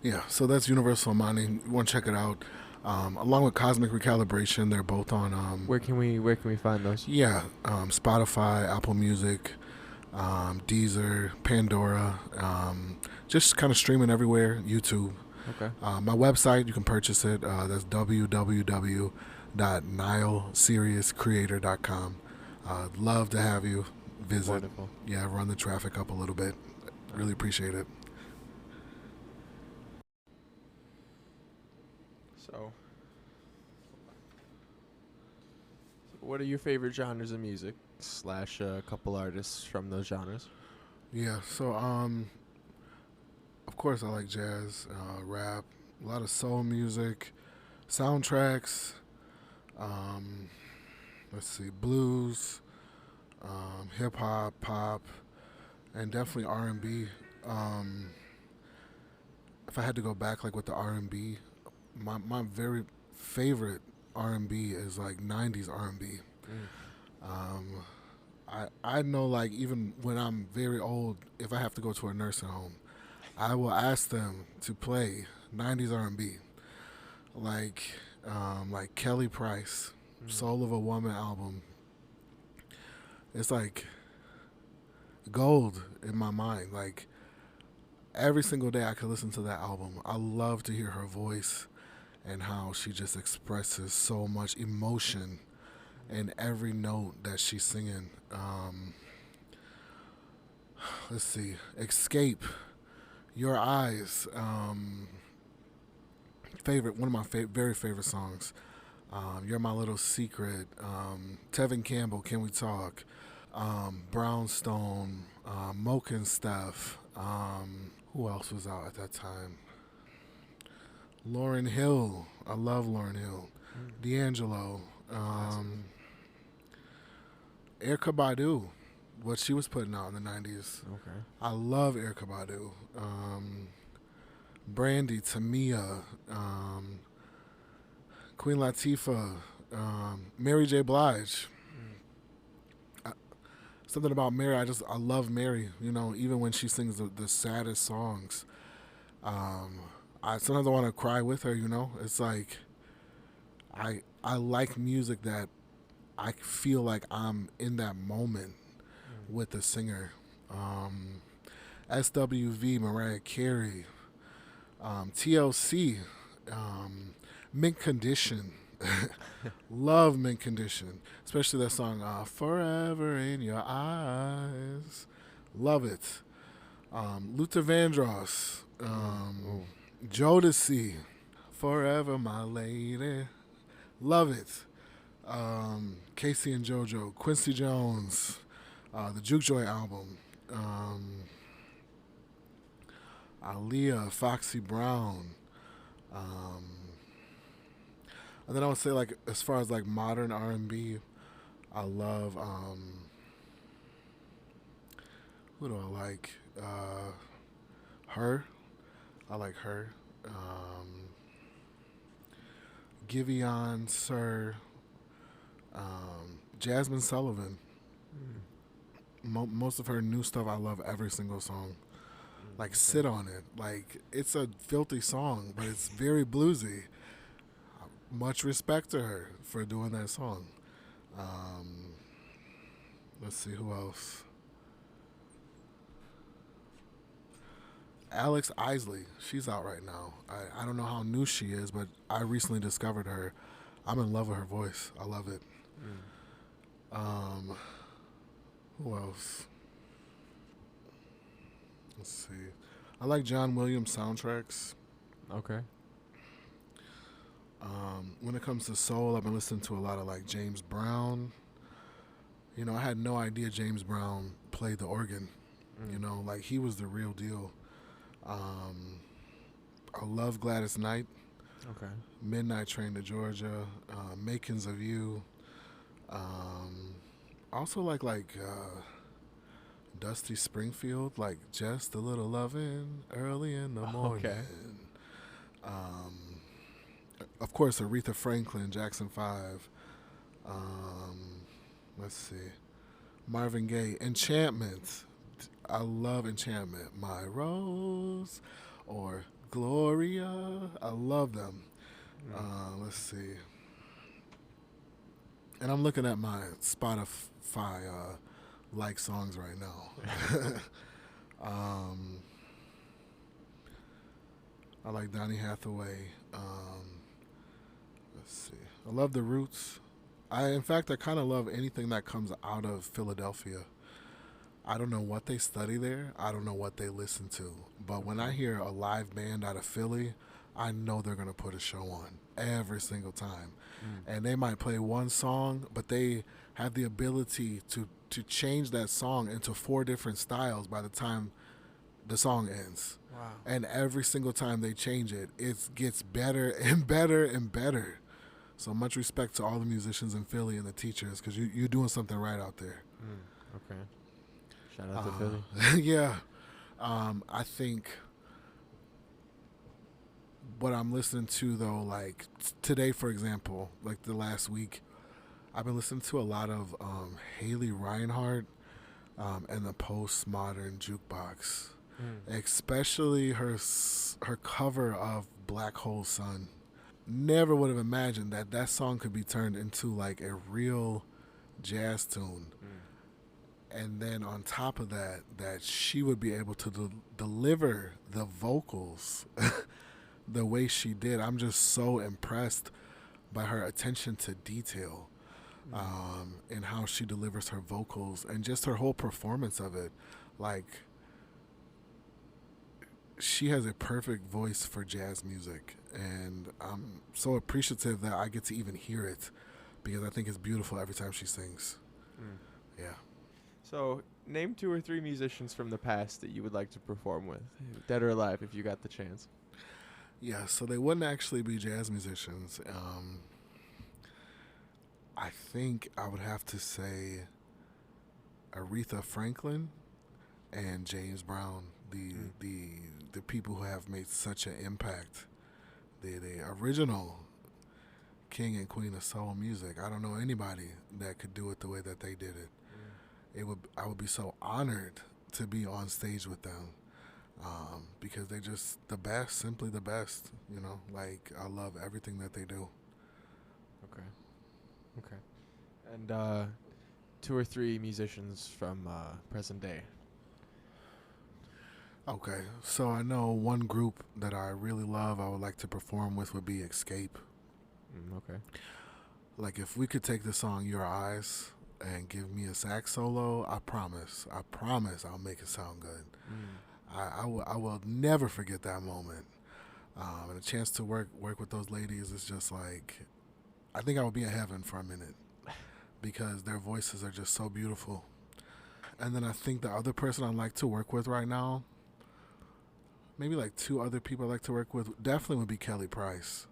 Yeah, so that's Universal Money. You want to check it out. Along with Cosmic Recalibration, they're both on. Where can we find those? Yeah, Spotify, Apple Music, Deezer, Pandora. Just kind of streaming everywhere. YouTube. Okay. My website, you can purchase it. That's www.nilesiriuscreator.com. Love to have you visit. Wonderful. Yeah, run the traffic up a little bit. Really appreciate it. So, what are your favorite genres of music slash a couple artists from those genres? Yeah, so of course I like jazz, rap, a lot of soul music, soundtracks. Um, let's see, blues, hip hop, pop, and definitely R&B. Um, if I had to go back like with the R&B, my very favorite R&B is like 90s R&B. Mm. Um, I know like even when I'm very old, if I have to go to a nursing home, I will ask them to play 90s R&B, like Kelly Price, Mm. Soul of a Woman album. It's like gold in my mind. Like every single day I could listen to that album. I love to hear her voice and how she just expresses so much emotion in every note that she's singing. Let's see, Escape, Your Eyes, favorite, one of my very favorite songs. You're My Little Secret, Tevin Campbell, Can We Talk, Brownstone, Moke and Steph. Who else was out at that time? Lauryn Hill. I love Lauryn Hill. Mm. D'Angelo. Classics. Erykah Badu, what she was putting out in the 90s. Okay. I love Erykah Badu. Brandy, Tamia, Queen Latifah, Mary J. Blige. Mm. Something about Mary, I love Mary. You know, even when she sings the saddest songs, I sometimes I want to cry with her. You know, it's like I like music that I feel like I'm in that moment Mm. with the singer. SWV, Mariah Carey, TLC, Mint Condition. Love Mint Condition, especially that song "Forever in Your Eyes." Love it. Luther Vandross, Oh. Jodeci, "Forever My Lady." Love it. Casey and JoJo, Quincy Jones, the Juke Joy album, Aaliyah, Foxy Brown. And then I would say like as far as like modern R&B, I love who do I like? Her. I like her. Giveon, Sir, Jasmine Sullivan. Mm. Most of her new stuff, I love every single song. Like Okay. Sit on It. Like it's a filthy song, but it's very bluesy. Much respect to her for doing that song. Um, let's see who else. Alex Isley, she's out right now. I don't know how new she is, but I recently discovered her. I'm in love with her voice. I love it. Mm. Um, who else? Let's see. I like John Williams soundtracks. Okay. When it comes to soul, I've been listening to a lot of like James Brown. You know, I had no idea James Brown played the organ. Mm. You know, like he was the real deal. I love Gladys Knight, Okay. Midnight Train to Georgia, Makings of You. Also like Dusty Springfield, like Just a Little Lovin' Early in the Morning. Okay. Of course, Aretha Franklin, Jackson 5. Let's see. Marvin Gaye, Enchantment. I love Enchantment. My Rose or Gloria. I love them. Mm. Let's see. And I'm looking at my Spotify like songs right now. I like Donny Hathaway. Let's see. I love the Roots. In fact, I kind of love anything that comes out of Philadelphia. I don't know what they study there. I don't know what they listen to. But when I Okay. hear a live band out of Philly, I know they're going to put a show on every single time. Mm. And they might play one song, but they have the ability to change that song into 4 different styles by the time the song ends. Wow. And every single time they change it, it gets better and better and better. So much respect to all the musicians in Philly and the teachers, because you're doing something right out there. Okay. Shout out to Philly. Yeah. I think what I'm listening to, though, like today, for example, like the last week, I've been listening to a lot of Haley Reinhardt and the Postmodern Jukebox, especially her cover of Black Hole Sun. Never would have imagined that that song could be turned into like a real jazz tune. And then on top of that, that she would be able to deliver the vocals the way she did. I'm just so impressed by her attention to detail, and how she delivers her vocals and just her whole performance of it. Like, she has a perfect voice for jazz music, and I'm so appreciative that I get to even hear it, because I think it's beautiful every time she sings. Yeah. So, name 2 or 3 musicians from the past that you would like to perform with, dead or alive, if you got the chance. Yeah, so they wouldn't actually be jazz musicians. I think I would have to say Aretha Franklin and James Brown, the people who have made such an impact. The original king and queen of soul music. I don't know anybody that could do it the way that they did it. I would be so honored to be on stage with them, because they're just the best, simply the best. Like, I love everything that they do. Okay. And 2 or 3 musicians from present day. Okay, so I know one group that I really love, I would like to perform with, would be Escape. Okay. Like, if we could take the song Your Eyes and give me a sax solo, I promise I'll make it sound good. I will never forget that moment. And a chance to work with those ladies is just like, I think I would be in heaven for a minute, because their voices are just so beautiful. And then I think the other person I'd like to work with right now, maybe like 2 other people I'd like to work with, definitely would be Kelly Price,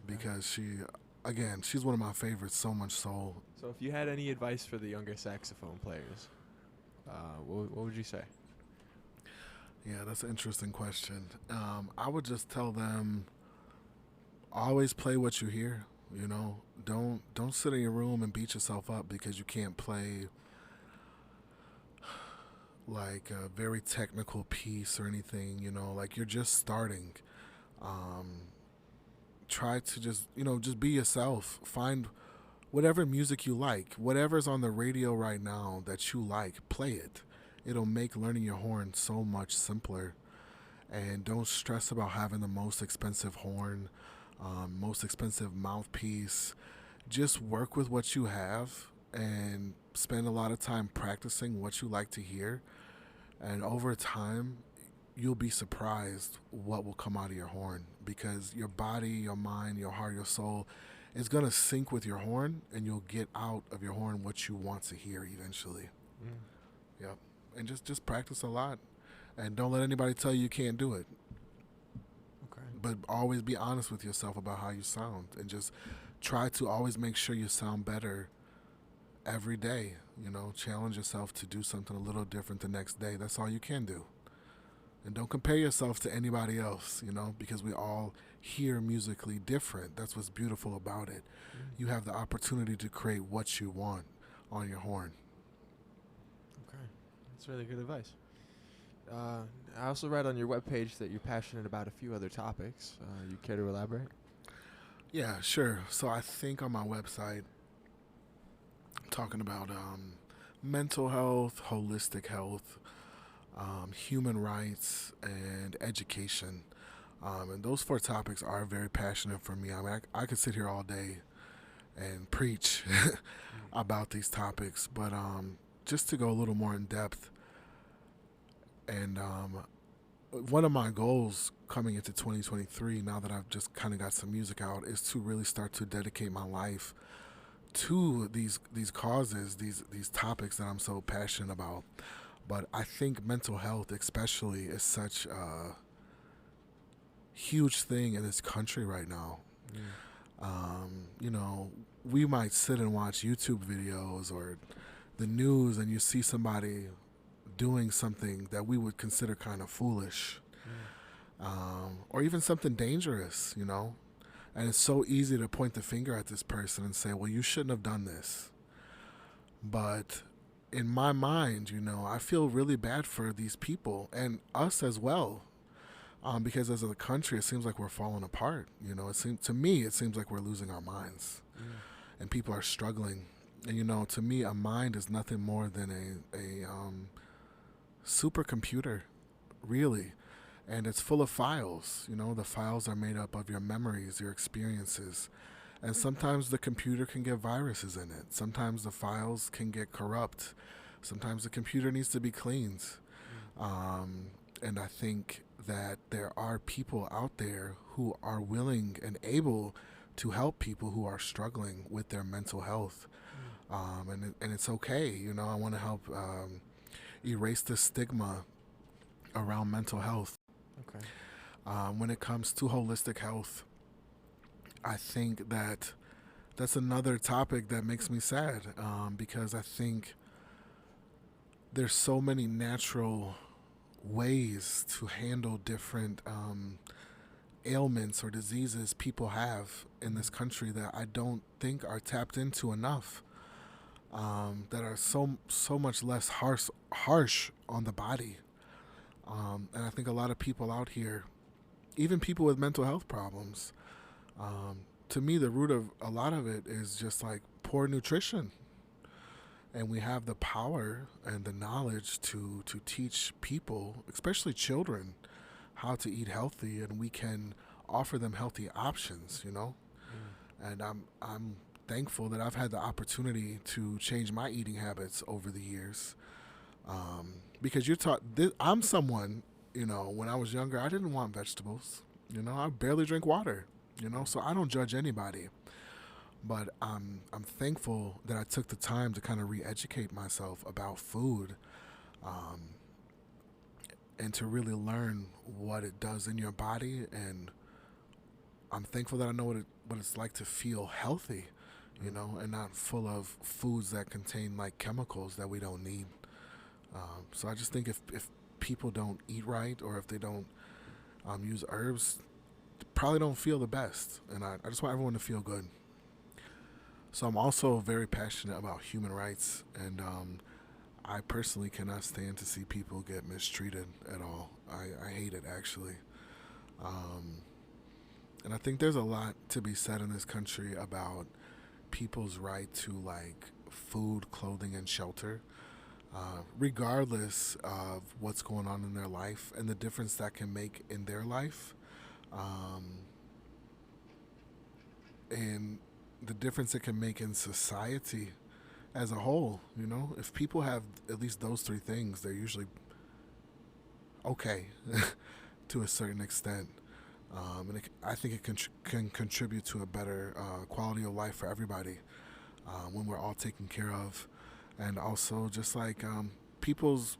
because she's one of my favorites, so much soul. So if you had any advice for the younger saxophone players, what would you say? Yeah, that's an interesting question. I would just tell them, always play what you hear. Don't sit in your room and beat yourself up because you can't play like a very technical piece or anything. Like, you're just starting. Try to just be yourself. Find whatever music you like, whatever's on the radio right now that you like, play it. It'll make learning your horn so much simpler. And don't stress about having the most expensive horn, most expensive mouthpiece. Just work with what you have and spend a lot of time practicing what you like to hear. And over time, you'll be surprised what will come out of your horn, because your body, your mind, your heart, your soul is going to sync with your horn, and you'll get out of your horn what you want to hear eventually. Yep. And just practice a lot, and don't let anybody tell you can't do it. Okay. But always be honest with yourself about how you sound, and just try to always make sure you sound better every day. Challenge yourself to do something a little different the next day. That's all you can do. And don't compare yourself to anybody else, because we all hear musically different. That's what's beautiful about it. You have the opportunity to create what you want on your horn. Okay. That's really good advice. I also read on your webpage that you're passionate about a few other topics. You care to elaborate? Yeah, sure. So I think on my website, I'm talking about mental health, holistic health, human rights, and education. And those 4 topics are very passionate for me. I mean, I could sit here all day and preach about these topics, but just to go a little more in depth, and one of my goals coming into 2023, now that I've just kind of got some music out, is to really start to dedicate my life to these causes, these topics that I'm so passionate about. But I think mental health, especially, is such a huge thing in this country right now. You know, we might sit and watch YouTube videos or the news, and you see somebody doing something that we would consider kind of foolish, or even something dangerous, you know. And it's so easy to point the finger at this person and say, well, you shouldn't have done this. But in my mind, you know, I feel really bad for these people and us as well. Because as a country, it seems like we're falling apart. You know, to me, it seems like we're losing our minds, and people are struggling. And you know, to me, a mind is nothing more than a supercomputer, really, and it's full of files. You know, the files are made up of your memories, your experiences, and sometimes the computer can get viruses in it. Sometimes the files can get corrupt. Sometimes the computer needs to be cleaned. And I think that there are people out there who are willing and able to help people who are struggling with their mental health. And it's okay. You know, I want to help erase the stigma around mental health. Okay. When it comes to holistic health, I think that that's another topic that makes me sad, because I think there's so many natural ways to handle different ailments or diseases people have in this country that I don't think are tapped into enough, that are so much less harsh on the body. And I think a lot of people out here, even people with mental health problems, to me, the root of a lot of it is just like poor nutrition. And we have the power and the knowledge to teach people, especially children, how to eat healthy, and we can offer them healthy options, you know. And I'm thankful that I've had the opportunity to change my eating habits over the years, because you're taught. I'm someone, you know, when I was younger, I didn't want vegetables. You know, I barely drink water. You know, so I don't judge anybody. But I'm thankful that I took the time to kind of re-educate myself about food, and to really learn what it does in your body. And I'm thankful that I know what it's like to feel healthy, you know, and not full of foods that contain like chemicals that we don't need. So I just think if people don't eat right, or if they don't use herbs, they probably don't feel the best. And I just want everyone to feel good. So I'm also very passionate about human rights, and I personally cannot stand to see people get mistreated at all. I hate it, actually. And I think there's a lot to be said in this country about people's right to like food, clothing, and shelter, regardless of what's going on in their life and the difference that can make in their life, and the difference it can make in society as a whole. You know, if people have at least those three things, they're usually okay to a certain extent. And I think it can contribute to a better quality of life for everybody, when we're all taken care of. And also just like people's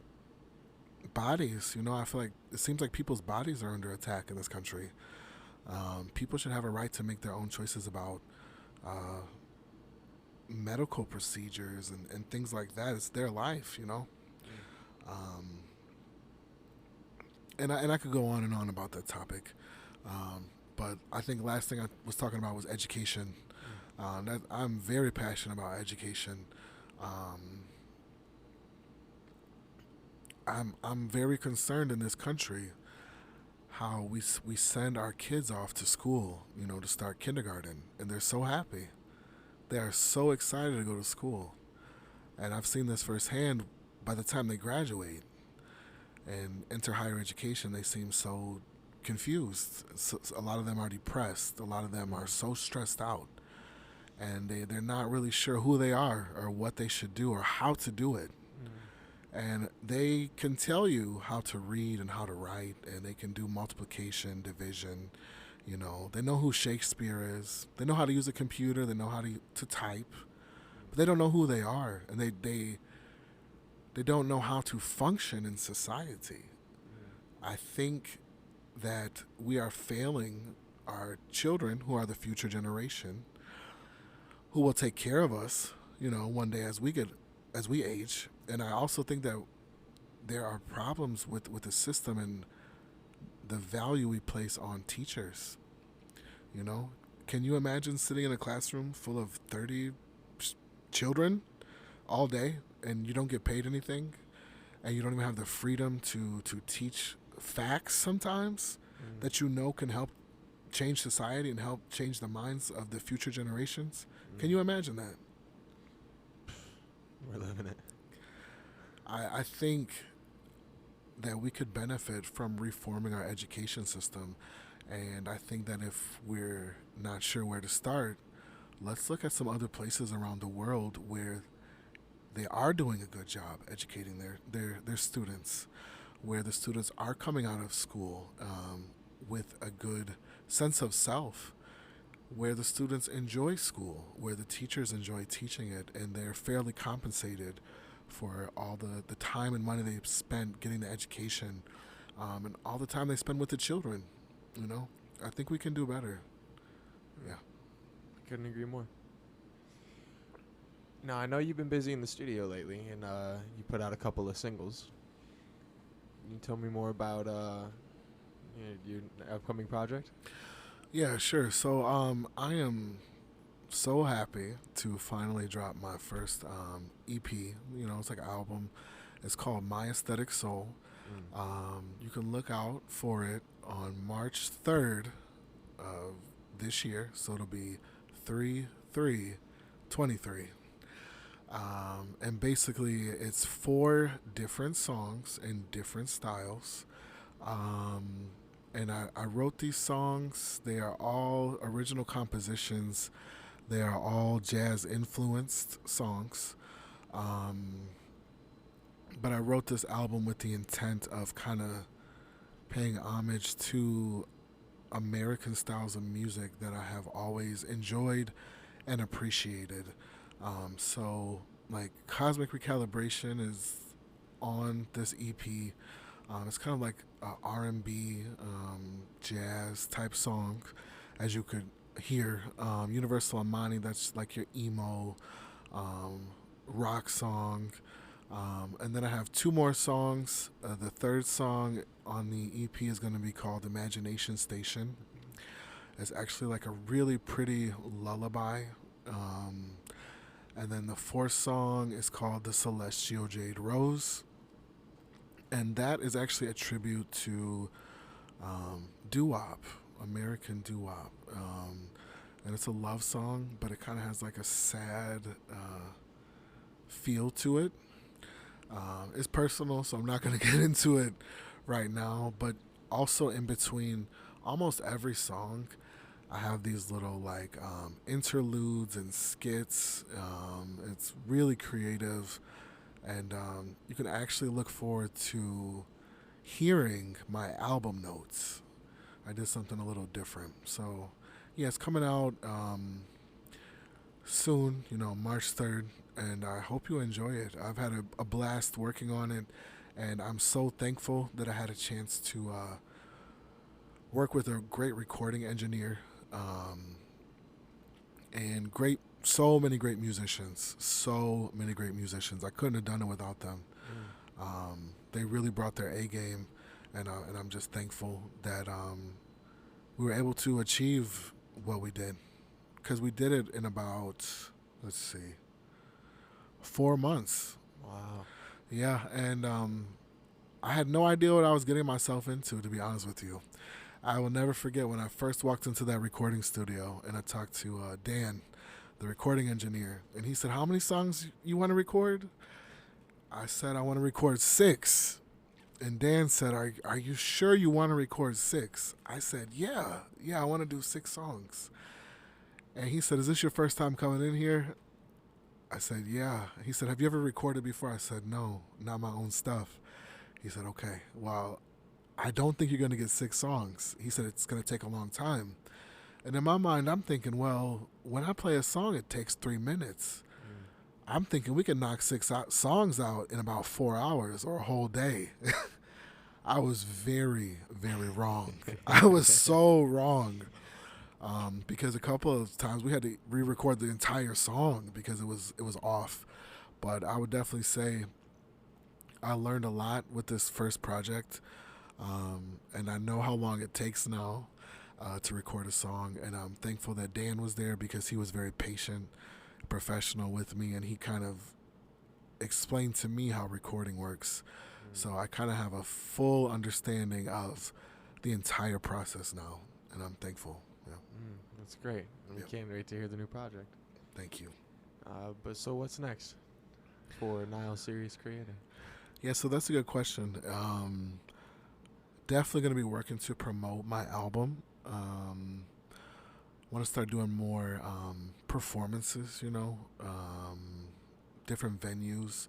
bodies, you know, I feel like it seems like people's bodies are under attack in this country. People should have a right to make their own choices about medical procedures and things like that. It's their life, you know. And I could go on and on about that topic, but I think last thing I was talking about was education. I'm very passionate about education. I'm very concerned in this country how we send our kids off to school, you know, to start kindergarten, and they're so happy. They are so excited to go to school. And I've seen this firsthand. By the time they graduate and enter higher education, they seem so confused. So a lot of them are depressed. A lot of them are so stressed out. And they're not really sure who they are or what they should do or how to do it. And they can tell you how to read and how to write, and they can do multiplication, division. They know who Shakespeare is. They know how to use a computer. They know how to type, but they don't know who they are, and they don't know how to function in society. I think that we are failing our children, who are the future generation, who will take care of us, one day as we age. And I also think that there are problems with the system and the value we place on teachers. Can you imagine sitting in a classroom full of 30 children all day and you don't get paid anything, and you don't even have the freedom to teach facts sometimes that can help change society and help change the minds of the future generations? Can you imagine that? We're living it. I think that we could benefit from reforming our education system. And I think that if we're not sure where to start, let's look at some other places around the world where they are doing a good job educating their students, where the students are coming out of school with a good sense of self, where the students enjoy school, where the teachers enjoy teaching it, and they're fairly compensated for all the time and money they've spent getting the education, and all the time they spend with the children. I think we can do better. Yeah. Couldn't agree more. Now, I know you've been busy in the studio lately, and you put out a couple of singles. Can you tell me more about your upcoming project? Yeah, sure. So I am so happy to finally drop my first EP. It's like an album. It's called My Aesthetic Soul. You can look out for it on March 3rd of this year. So it'll be 3/3/23. And basically it's 4 different songs in different styles. And I wrote these songs. They are all original compositions. They are all jazz influenced songs. But I wrote this album with the intent of kind of paying homage to American styles of music that I have always enjoyed and appreciated. So like Cosmic Recalibration is on this EP. It's kind of like a R&B, jazz type song, as you could hear. Universal Amani, that's like your emo rock song. And then I have 2 more songs. The 3rd song on the EP is going to be called Imagination Station. It's actually like a really pretty lullaby. And then the 4th song is called The Celestial Jade Rose. And that is actually a tribute to doo-wop, American doo-wop. And it's a love song, but it kind of has like a sad feel to it. It's personal, so I'm not going to get into it right now. But also in between almost every song, I have these little like interludes and skits. It's really creative. And you can actually look forward to hearing my album notes. I did something a little different. So, yeah, it's coming out soon, March 3rd. And I hope you enjoy it. I've had a blast working on it. And I'm so thankful that I had a chance to work with a great recording engineer. And so many great musicians. I couldn't have done it without them. They really brought their A game, and I'm just thankful that we were able to achieve what we did, because we did it in about 4 months. Wow. Yeah, and I had no idea what I was getting myself into, to be honest with you. I will never forget when I first walked into that recording studio and I talked to Dan, the recording engineer, and he said, "How many songs you want to record?" I said, "I want to record 6. And Dan said, are you sure you want to record 6? I said, yeah, I want to do 6 songs. And he said, "Is this your first time coming in here?" I said, yeah. He said, have you ever recorded before? I said, no, not my own stuff. He said, okay, well, I don't think you're going to get 6 songs. He said, it's going to take a long time. And in my mind, I'm thinking, well, when I play a song, it takes 3 minutes. I'm thinking we can knock 6 songs out in about 4 hours or a whole day. I was very, very wrong. I was so wrong. Because a couple of times we had to re-record the entire song because it was off. But I would definitely say I learned a lot with this first project, and I know how long it takes now to record a song. And I'm thankful that Dan was there because he was very patient, professional with me, and he kind of explained to me how recording works. So I kind of have a full understanding of the entire process now, and I'm thankful. Yeah. That's great. We can't wait to hear the new project. Thank you. But so what's next for Nile Sirius Creator? Yeah, so that's a good question. Definitely going to be working to promote my album. Want to start doing more performances, different venues.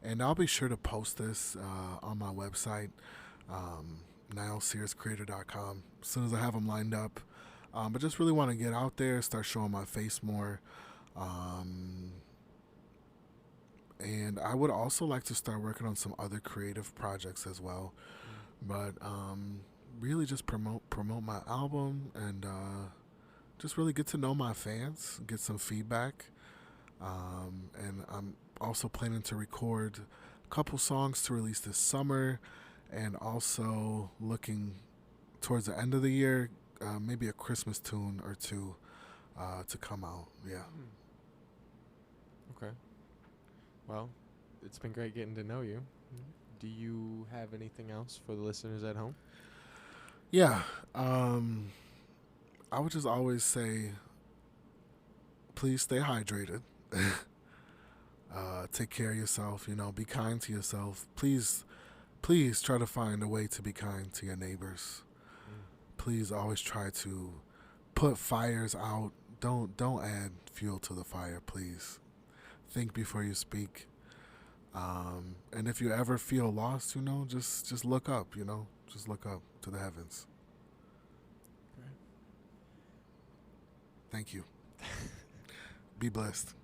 And I'll be sure to post this on my website, NileSiriusCreator.com, as soon as I have them lined up. But just really want to get out there, start showing my face more. And I would also like to start working on some other creative projects as well. But really just promote my album and just really get to know my fans, get some feedback. And I'm also planning to record a couple songs to release this summer, and also looking towards the end of the year, maybe a Christmas tune or two to come out. Yeah. Okay. Well, it's been great getting to know you. Do you have anything else for the listeners at home? Yeah. I would just always say, please stay hydrated. Take care of yourself, be kind to yourself. Please try to find a way to be kind to your neighbors. Please always try to put fires out. Don't add fuel to the fire, please. Think before you speak. And if you ever feel lost, just look up, just look up to the heavens. Right. Thank you. Be blessed.